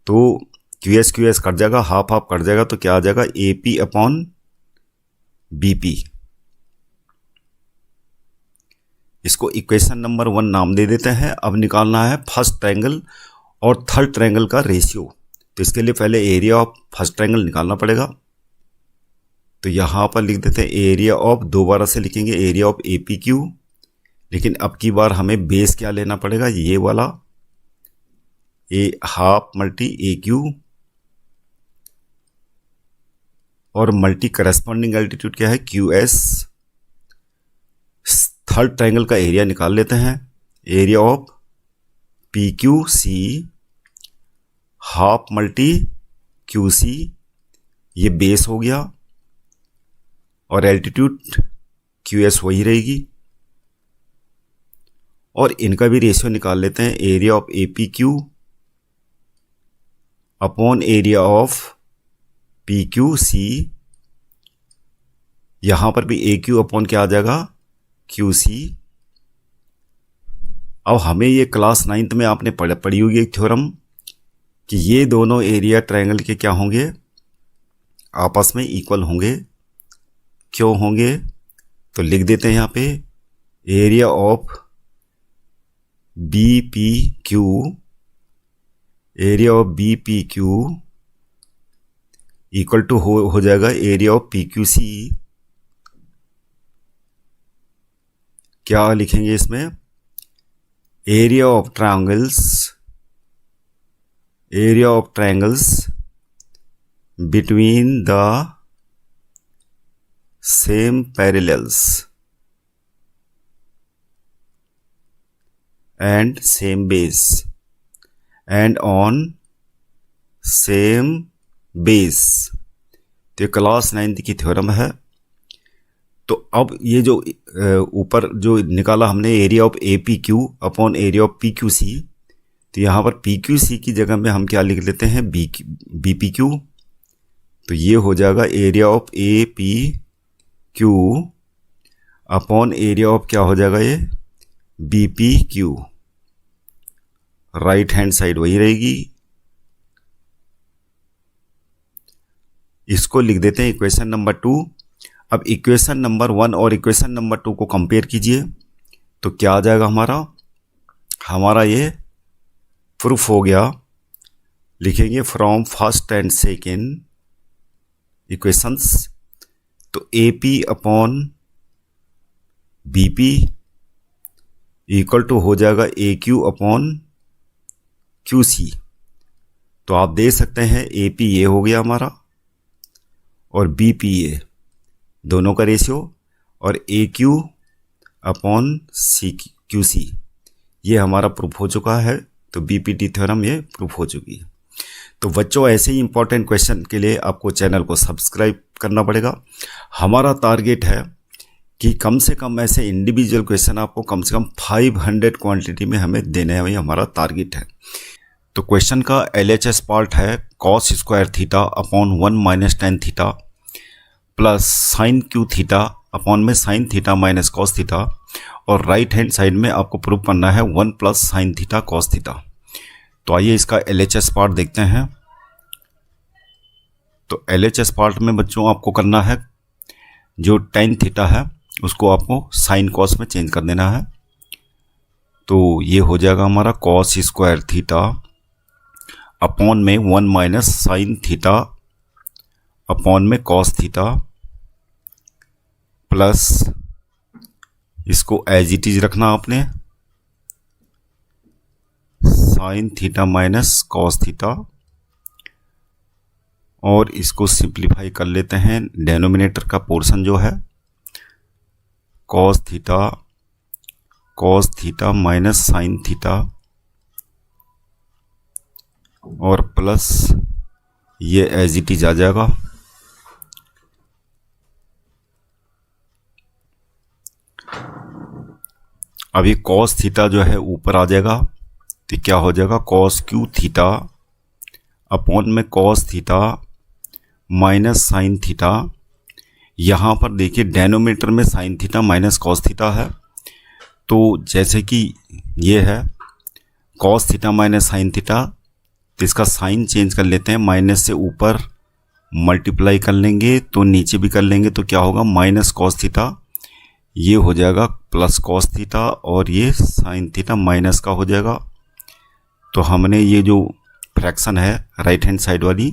तो QS कट जाएगा, हाफ हाफ कट जाएगा, तो क्या आ जाएगा, AP अपॉन BP। इसको इक्वेशन नंबर 1 नाम दे देते हैं। अब निकालना है फर्स्ट ट्रायंगल और थर्ड ट्रायंगल का रेशियो। तो इसके लिए पहले एरिया ऑफ फर्स्ट ट्रायंगल निकालना पड़ेगा। तो यहाँ पर लिख देते हैं एरिया ऑफ, दोबारा से लिखेंगे एरिया ऑफ APQ, लेकिन अब की बार हमें बेस क्या लेना पड़ेगा, ये वाला हाफ मल्टी AQ और मल्टी करस्पॉन्डिंग एल्टीट्यूड क्या है, QS। थर्ड ट्रायंगल का एरिया निकाल लेते हैं, area of PQC half multi QC, ये बेस हो गया, और एल्टीट्यूड QS वही रहेगी। और इनका भी रेशियो निकाल लेते हैं, area of APQ upon area of PQC। यहां पर भी AQ अपॉन क्या आ जाएगा, QC। अब हमें ये क्लास 9th में आपने पढ़ी होगी एक थ्योरम कि ये दोनों एरिया ट्रायंगल के क्या होंगे, आपस में इक्वल होंगे। क्यों होंगे, तो लिख देते हैं यहाँ पे, area of BPQ, area of BPQ equal to हो जाएगा एरिया ऑफ PQC। क्या लिखेंगे इसमें, area of triangles between the same parallels and same base and on same base. तो ये क्लास 9th की थ्योरम है। तो अब ये जो ऊपर जो निकाला हमने area of APQ upon area of PQC, तो यहाँ पर PQC की जगह में हम क्या लिख लेते हैं, BPQ। तो ये हो जाएगा area of APQ upon area of क्या हो जाएगा, ये BPQ। राइट हैंड साइड वही रहेगी। इसको लिख देते हैं इक्वेशन नंबर 2। अब इक्वेशन नंबर 1 और इक्वेशन नंबर 2 को कंपेयर कीजिए, तो क्या आ जाएगा हमारा ये प्रूफ हो गया। लिखेंगे from first and second equations. तो AP upon BP equal to हो जाएगा AQ अपॉन QC। तो आप देख सकते हैं AP ये हो गया हमारा और BP ये, दोनों का रेशियो, और AQ अपॉन QC ये हमारा प्रूफ हो चुका है। तो BPT थ्योरम ये प्रूफ हो चुकी है। तो बच्चों, ऐसे ही इंपॉर्टेंट क्वेश्चन के लिए आपको चैनल को सब्सक्राइब करना पड़ेगा। हमारा टारगेट है कि कम से कम ऐसे इंडिविजुअल क्वेश्चन आपको कम से कम 500 क्वांटिटी में हमें देने हैं, वही हमारा टारगेट है। तो क्वेश्चन का LHS पार्ट है cos square theta upon 1 minus tan theta plus sine cube theta upon में sine theta minus cos theta, और राइट हैंड साइड में आपको प्रूव करना है 1 plus sine theta cos theta. तो आइए इसका LHS पार्ट देखते हैं। तो LHS पार्ट में बच्चों आपको करना है जो टेन थीटा है उसको आपको साइन कॉस में चेंज कर देना है। तो ये हो जाएगा हमारा कॉस स्क्वायर थीटा अपॉन में 1 माइनस साइन थीटा अपॉन में कॉस थीटा प्लस इसको एज इट इज रखना आपने sign theta minus cos theta, और इसको सिंप्लीफाई कर लेते हैं। डेनोमिनेटर का पोर्शन जो है cos theta minus sine theta और प्लस ये एज इट इज आ जाएगा। अभी कॉस थीटा जो है ऊपर आ जाएगा, तो क्या हो जाएगा कॉस क्यू थीटा अपॉन में cos theta minus sine theta. यहाँ पर देखिए डेनोमिनेटर में sine theta minus cos theta है, तो जैसे कि ये है cos theta minus sine theta, तो इसका साइन चेंज कर लेते हैं, माइनस से ऊपर मल्टीप्लाई कर लेंगे तो नीचे भी कर लेंगे, तो क्या होगा माइनस कॉस थीटा, ये हो जाएगा प्लस कॉस थीटा और ये साइन थीटा माइनस का हो जाएगा। तो हमने ये जो फ्रैक्शन है राइट हैंड साइड वाली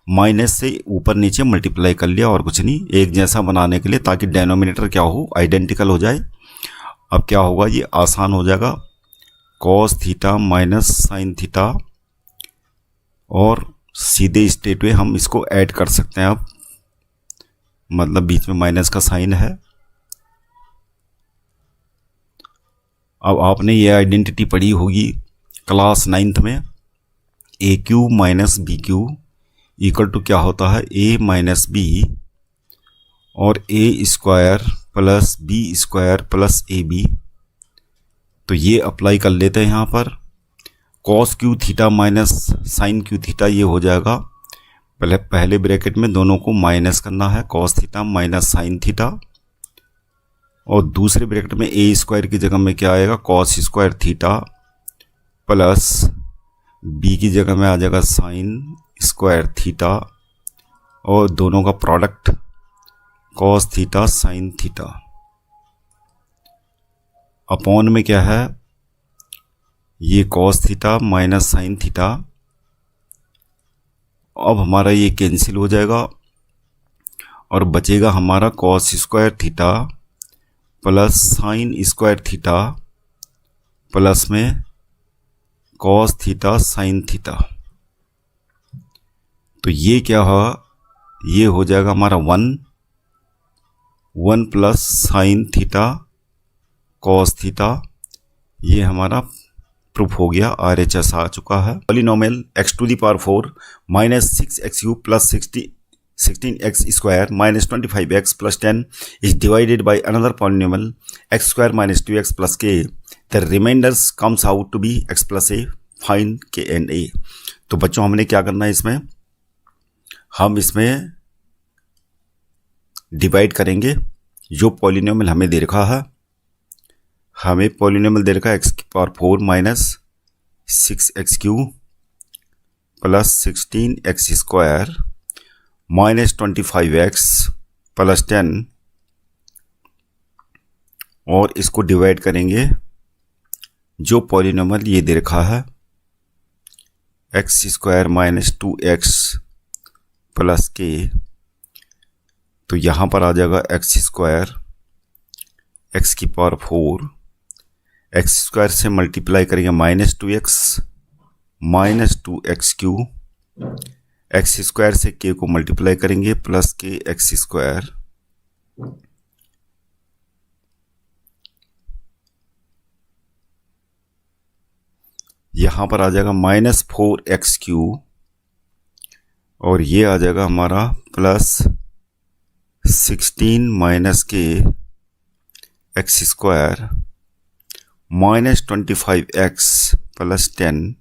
माइनस से ऊपर नीचे मल्टीप्लाई कर लिया, और कुछ नहीं, एक जैसा बनाने के लिए, ताकि डेनोमिनेटर क्या हो आइडेंटिकल हो जाए। अब क्या होगा ये आसान हो जाएगा, cos theta minus sine theta, और सीधे स्ट्रेट वे हम इसको ऐड कर सकते हैं। अब मतलब बीच में माइनस का साइन है। अब आपने ये आइडेंटिटी पढ़ी होगी क्लास 9th में, A cube minus B cube equal to क्या होता है ए माइनस बी और A square plus B square plus A B. तो ये अप्लाई कर लेते हैं यहाँ पर, cos cube theta minus sine cube theta, ये हो जाएगा पहले ब्रैकेट में दोनों को माइनस करना है, cos theta minus sine theta, और दूसरे ब्रैकेट में ए स्क्वायर की जगह में क्या आएगा cos square theta plus B की जगह में आ जाएगा साइन स्क्वायर थीटा, और दोनों का product cos theta sine theta, upon में क्या है ये cos theta minus sine theta. अब हमारा ये कैंसिल हो जाएगा और बचेगा हमारा cos square theta plus sine square theta plus में कॉस थीटा साइन थीटा। तो ये क्या होगा, ये हो जाएगा हमारा 1 plus sine theta cos theta. ये हमारा प्रूफ हो गया, RHS आ चुका है। Polynomial x to the power 4 minus 6x³ plus 16x square minus 25x plus 10 is divided by another polynomial x square minus 2x plus k. The remainders comes out to be x plus a. Find k and a. तो बच्चों हमने क्या करना है इसमें, हम इसमें divide करेंगे। जो पॉलिनोमियल हमें दे रखा है, हमें पॉलिनोमियल दे रखा है x की power 4 minus 6x³ plus 16x square minus 25x plus 10, और इसको डिवाइड करेंगे जो पॉलिनोमियल ये दे रखा है x square minus 2x plus k। तो यहाँ पर आ जाएगा x स्क्वायर x की पावर 4, x स्क्वायर से मल्टीप्लाई करेंगे minus 2x minus 2x³, x square से k को मल्टीप्लाई करेंगे प्लस k x स्क्वायर, यहाँ पर आ जाएगा माइनस 4x³ और ये आ जाएगा हमारा plus 16 minus k x square minus 25x plus 10,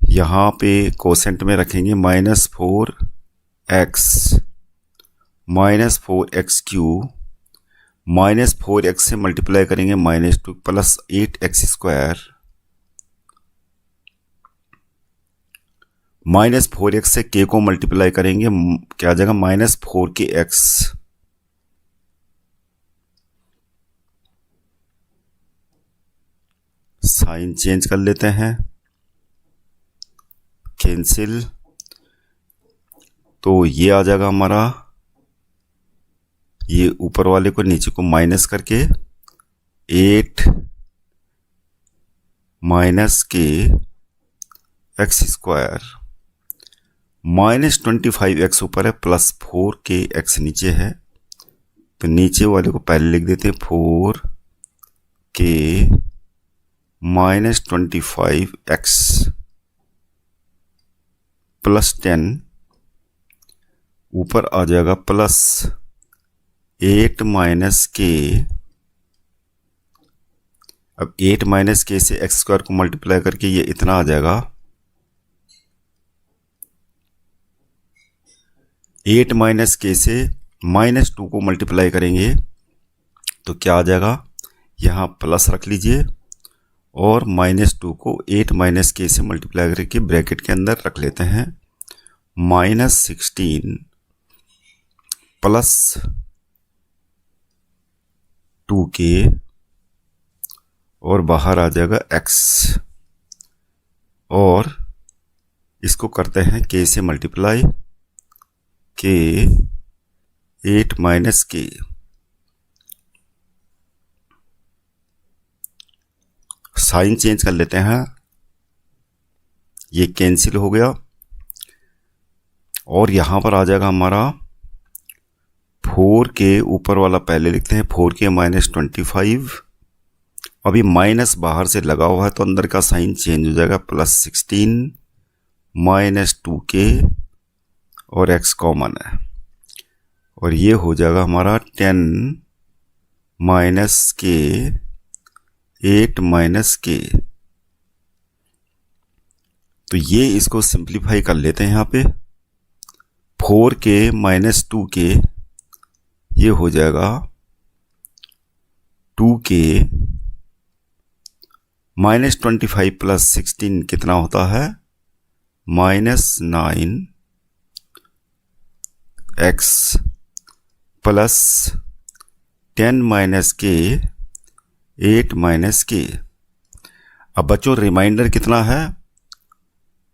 यहाँ पे कोसेंट में रखेंगे -4x minus 4x cube minus 4x से मल्टीप्लाई करेंगे -2 plus 8x square minus 4x से k को मल्टीप्लाई करेंगे क्या आ जाएगा -4kx साइन चेंज कर लेते हैं, कैंसिल, तो ये आ जाएगा हमारा, ये ऊपर वाले को नीचे को माइनस करके 8 माइनस के एक्स स्क्वायर -25x ऊपर है प्लस 4kx नीचे है, तो नीचे वाले को पहले लिख देते हैं 4k -25x प्लस 10, ऊपर आ जाएगा प्लस 8 माइनस के, अब 8 माइनस के से एक्स स्क्वायर को मल्टीप्लाई करके ये इतना आ जाएगा, 8 माइनस के से -2 को मल्टीप्लाई करेंगे तो क्या आ जाएगा, यहाँ प्लस रख लीजिए और -2 को 8 माइनस के से मल्टीप्लाई करके ब्रैकेट के अंदर रख लेते हैं, -16 प्लस 2k और बाहर आ जाएगा x, और इसको करते हैं k से multiply, k 8 minus k, sign change कर लेते हैं, ये कैंसिल हो गया और यहां पर आ जाएगा हमारा 4k, ऊपर वाला पहले लिखते हैं 4k -25, अभी माइनस बाहर से लगा हुआ है तो अंदर का साइन चेंज हो जाएगा, +16 -2k और x कॉमन है और ये हो जाएगा हमारा 10 माइनस के 8 माइनस के, तो ये इसको सिंप्लीफाई कर लेते हैं, यहाँ पे 4k -2k ये हो जाएगा 2k -25 प्लस 16 कितना होता है -9x प्लस 10 माइनस के 8 माइनस के। अब बच्चों रिमाइंडर कितना है,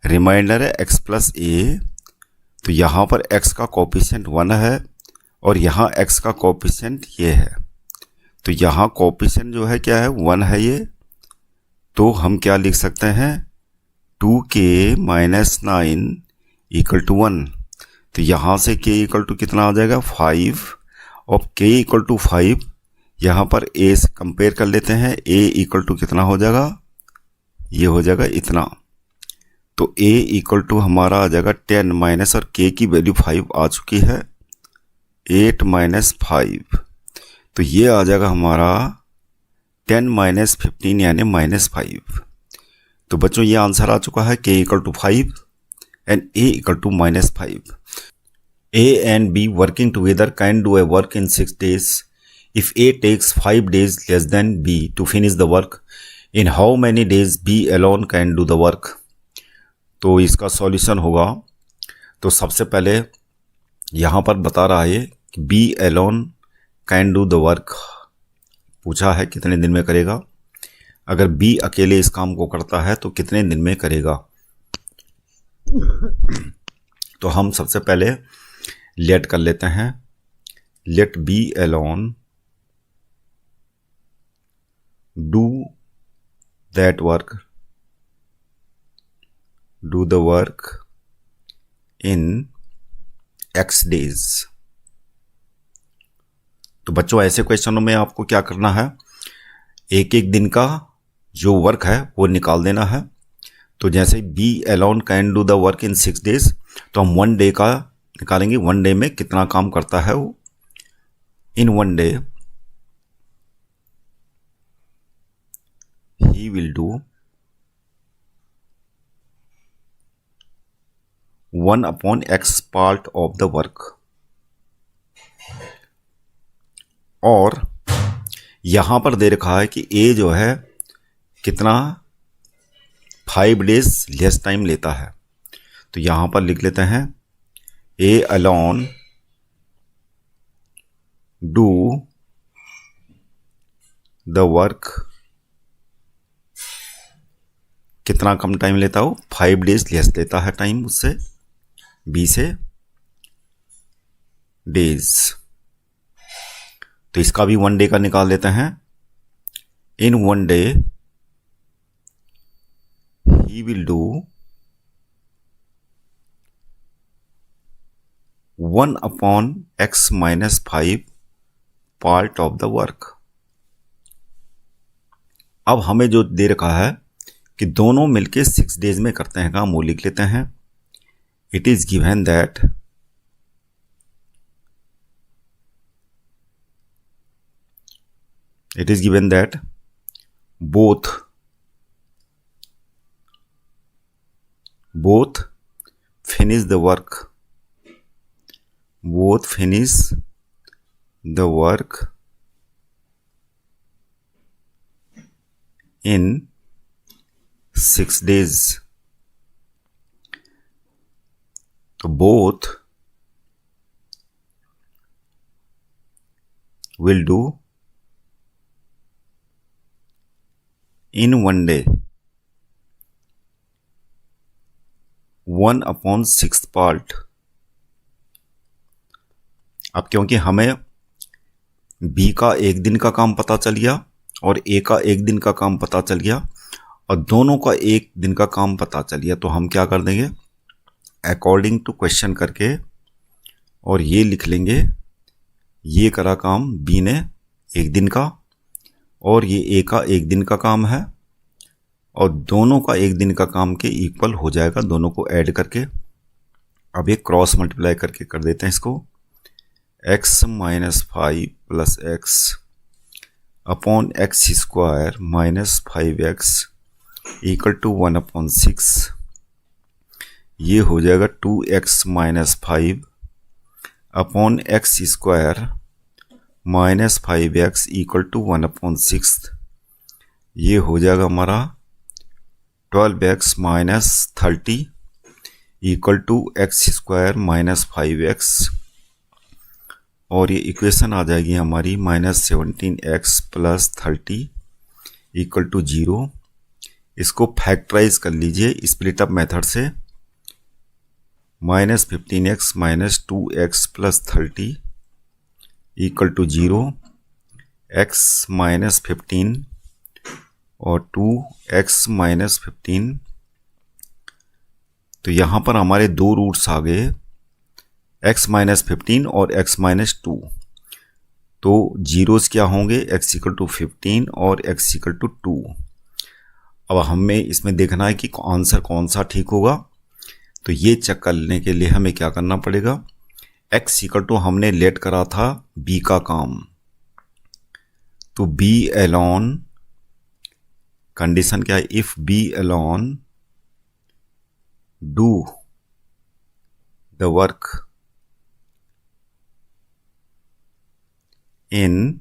रिमाइंडर है x प्लस a, तो यहाँ पर x का कोफिशिएंट 1 है और यहाँ x का कोफिशिएंट ये है, तो यहाँ कोफिशिएंट जो है क्या है 1 है ये, तो हम क्या लिख सकते हैं 2k - 9 = 1, तो यहाँ से k = कितना आ जाएगा 5, और k = 5 यहाँ पर a से कंपेयर कर लेते हैं, a = कितना हो जाएगा, ये हो जाएगा इतना, तो a = हमारा आ जाएगा 10 माइनस, और k की वैल्यू 5 आ चुकी है, 8 - 5, तो ये आ जाएगा हमारा 10 - 15 यानी -5। तो बच्चों ये आंसर आ चुका है, k = 5 and a = -5। A and B working together can do a work in 6 days if A takes 5 days less than B to finish the work. In how many days B alone can do the work? तो इसका solution होगा, तो सबसे पहले यहाँ पर बता रहा है कि B alone can do the work, पूछा है कितने दिन में करेगा, अगर B अकेले इस काम को करता है तो कितने दिन में करेगा। तो हम सबसे पहले लेट कर लेते हैं, late B alone do that work, do the work in x days। तो बच्चों ऐसे क्वेश्चनों में आपको क्या करना है, एक एक दिन का जो वर्क है वो निकाल देना है। तो जैसे B alone can do the work in 6 days, तो हम 1 डे का निकालेंगे, 1 डे में कितना काम करता है वो, इन 1 day he will do 1/x part of the work. और यहां पर दे रखा है कि ए जो है कितना 5 days लेस टाइम लेता है, तो यहां पर लिख लेते हैं ए अलोन डू द वर्क कितना कम टाइम लेता हो, 5 days लेस लेता है टाइम उससे, बी से डेज। तो इसका भी 1 day का निकाल लेते हैं। इन 1 day he will do 1/x - 5 part of the work। अब हमें जो दे रखा है कि दोनों मिलके 6 days में करते हैं काम, वो लिख लेते हैं। It is given that both finish the work in 6 days। तो both will do in 1 day 1/6 part। अब क्योंकि हमें बी का 1 दिन का काम पता चल गया और ए का 1 दिन का काम पता चल गया और दोनों का 1 दिन का काम पता चल गया, तो हम क्या कर देंगे, अकॉर्डिंग टू क्वेश्चन करके और ये लिख लेंगे ये करा काम बी ने 1 दिन का और ये ए का 1 दिन का काम है और दोनों का 1 दिन का काम के इक्वल हो जाएगा, दोनों को ऐड करके। अब एक क्रॉस मल्टीप्लाई करके कर देते हैं इसको। x - 5 + x upon x² - 5x = 1/6। ये हो जाएगा 2x - 5 अपॉन x² - 5x = 1/6। ये हो जाएगा हमारा 12x - 30 = x² - 5x और ये इक्वेशन आ जाएगी हमारी -17x + 30 = 0। इसको फैक्टराइज कर लीजिए स्प्लिट अप मेथड से। -15x - 2x + 30 = 0, x - 15 और 2x - 15। तो यहां पर हमारे दो रूट्स आ गए, x - 15 और x - 2। तो जीरोस क्या होंगे, x = 15 और x = 2। अब हमें इसमें देखना है कि आंसर कौन सा ठीक होगा, तो ये चेक करने के लिए हमें क्या करना पड़ेगा, x = हमने लेट करा था b का काम, तो b alone कंडीशन क्या है, if b alone do the work in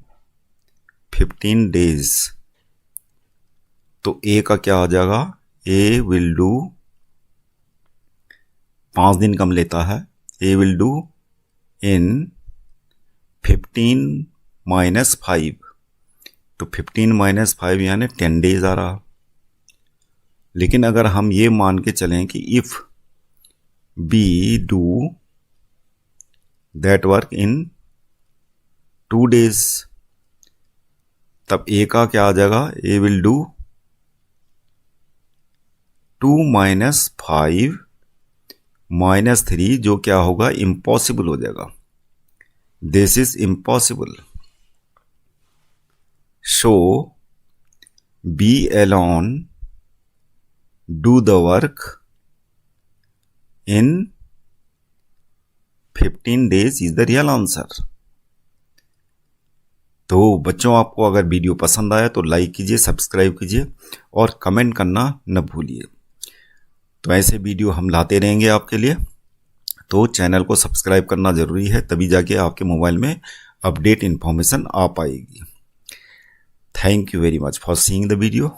15 days, तो a का क्या आ जाएगा, a will do 5 दिन कम लेता है, a will do in 15 - 5, तो 15 - 5 यानी 10 days आ रहा। लेकिन अगर हम ये मान के चलें कि if B do that work in 2 days, तब ए का क्या आ जाएगा, ए विल डू 2 - 5 - 3, जो क्या होगा, इम्पॉसिबल हो जाएगा। This is impossible. Show B alone do the work in 15 days is the real answer। तो बच्चों, आपको अगर वीडियो पसंद आया तो लाइक कीजिए, सब्सक्राइब कीजिए और कमेंट करना न भूलिए। तो ऐसे वीडियो हम लाते रहेंगे आपके लिए, तो चैनल को सब्सक्राइब करना ज़रूरी है, तभी जाके आपके मोबाइल में अपडेट इन्फॉर्मेशन आ पाएगी। Thank you very much for seeing the video.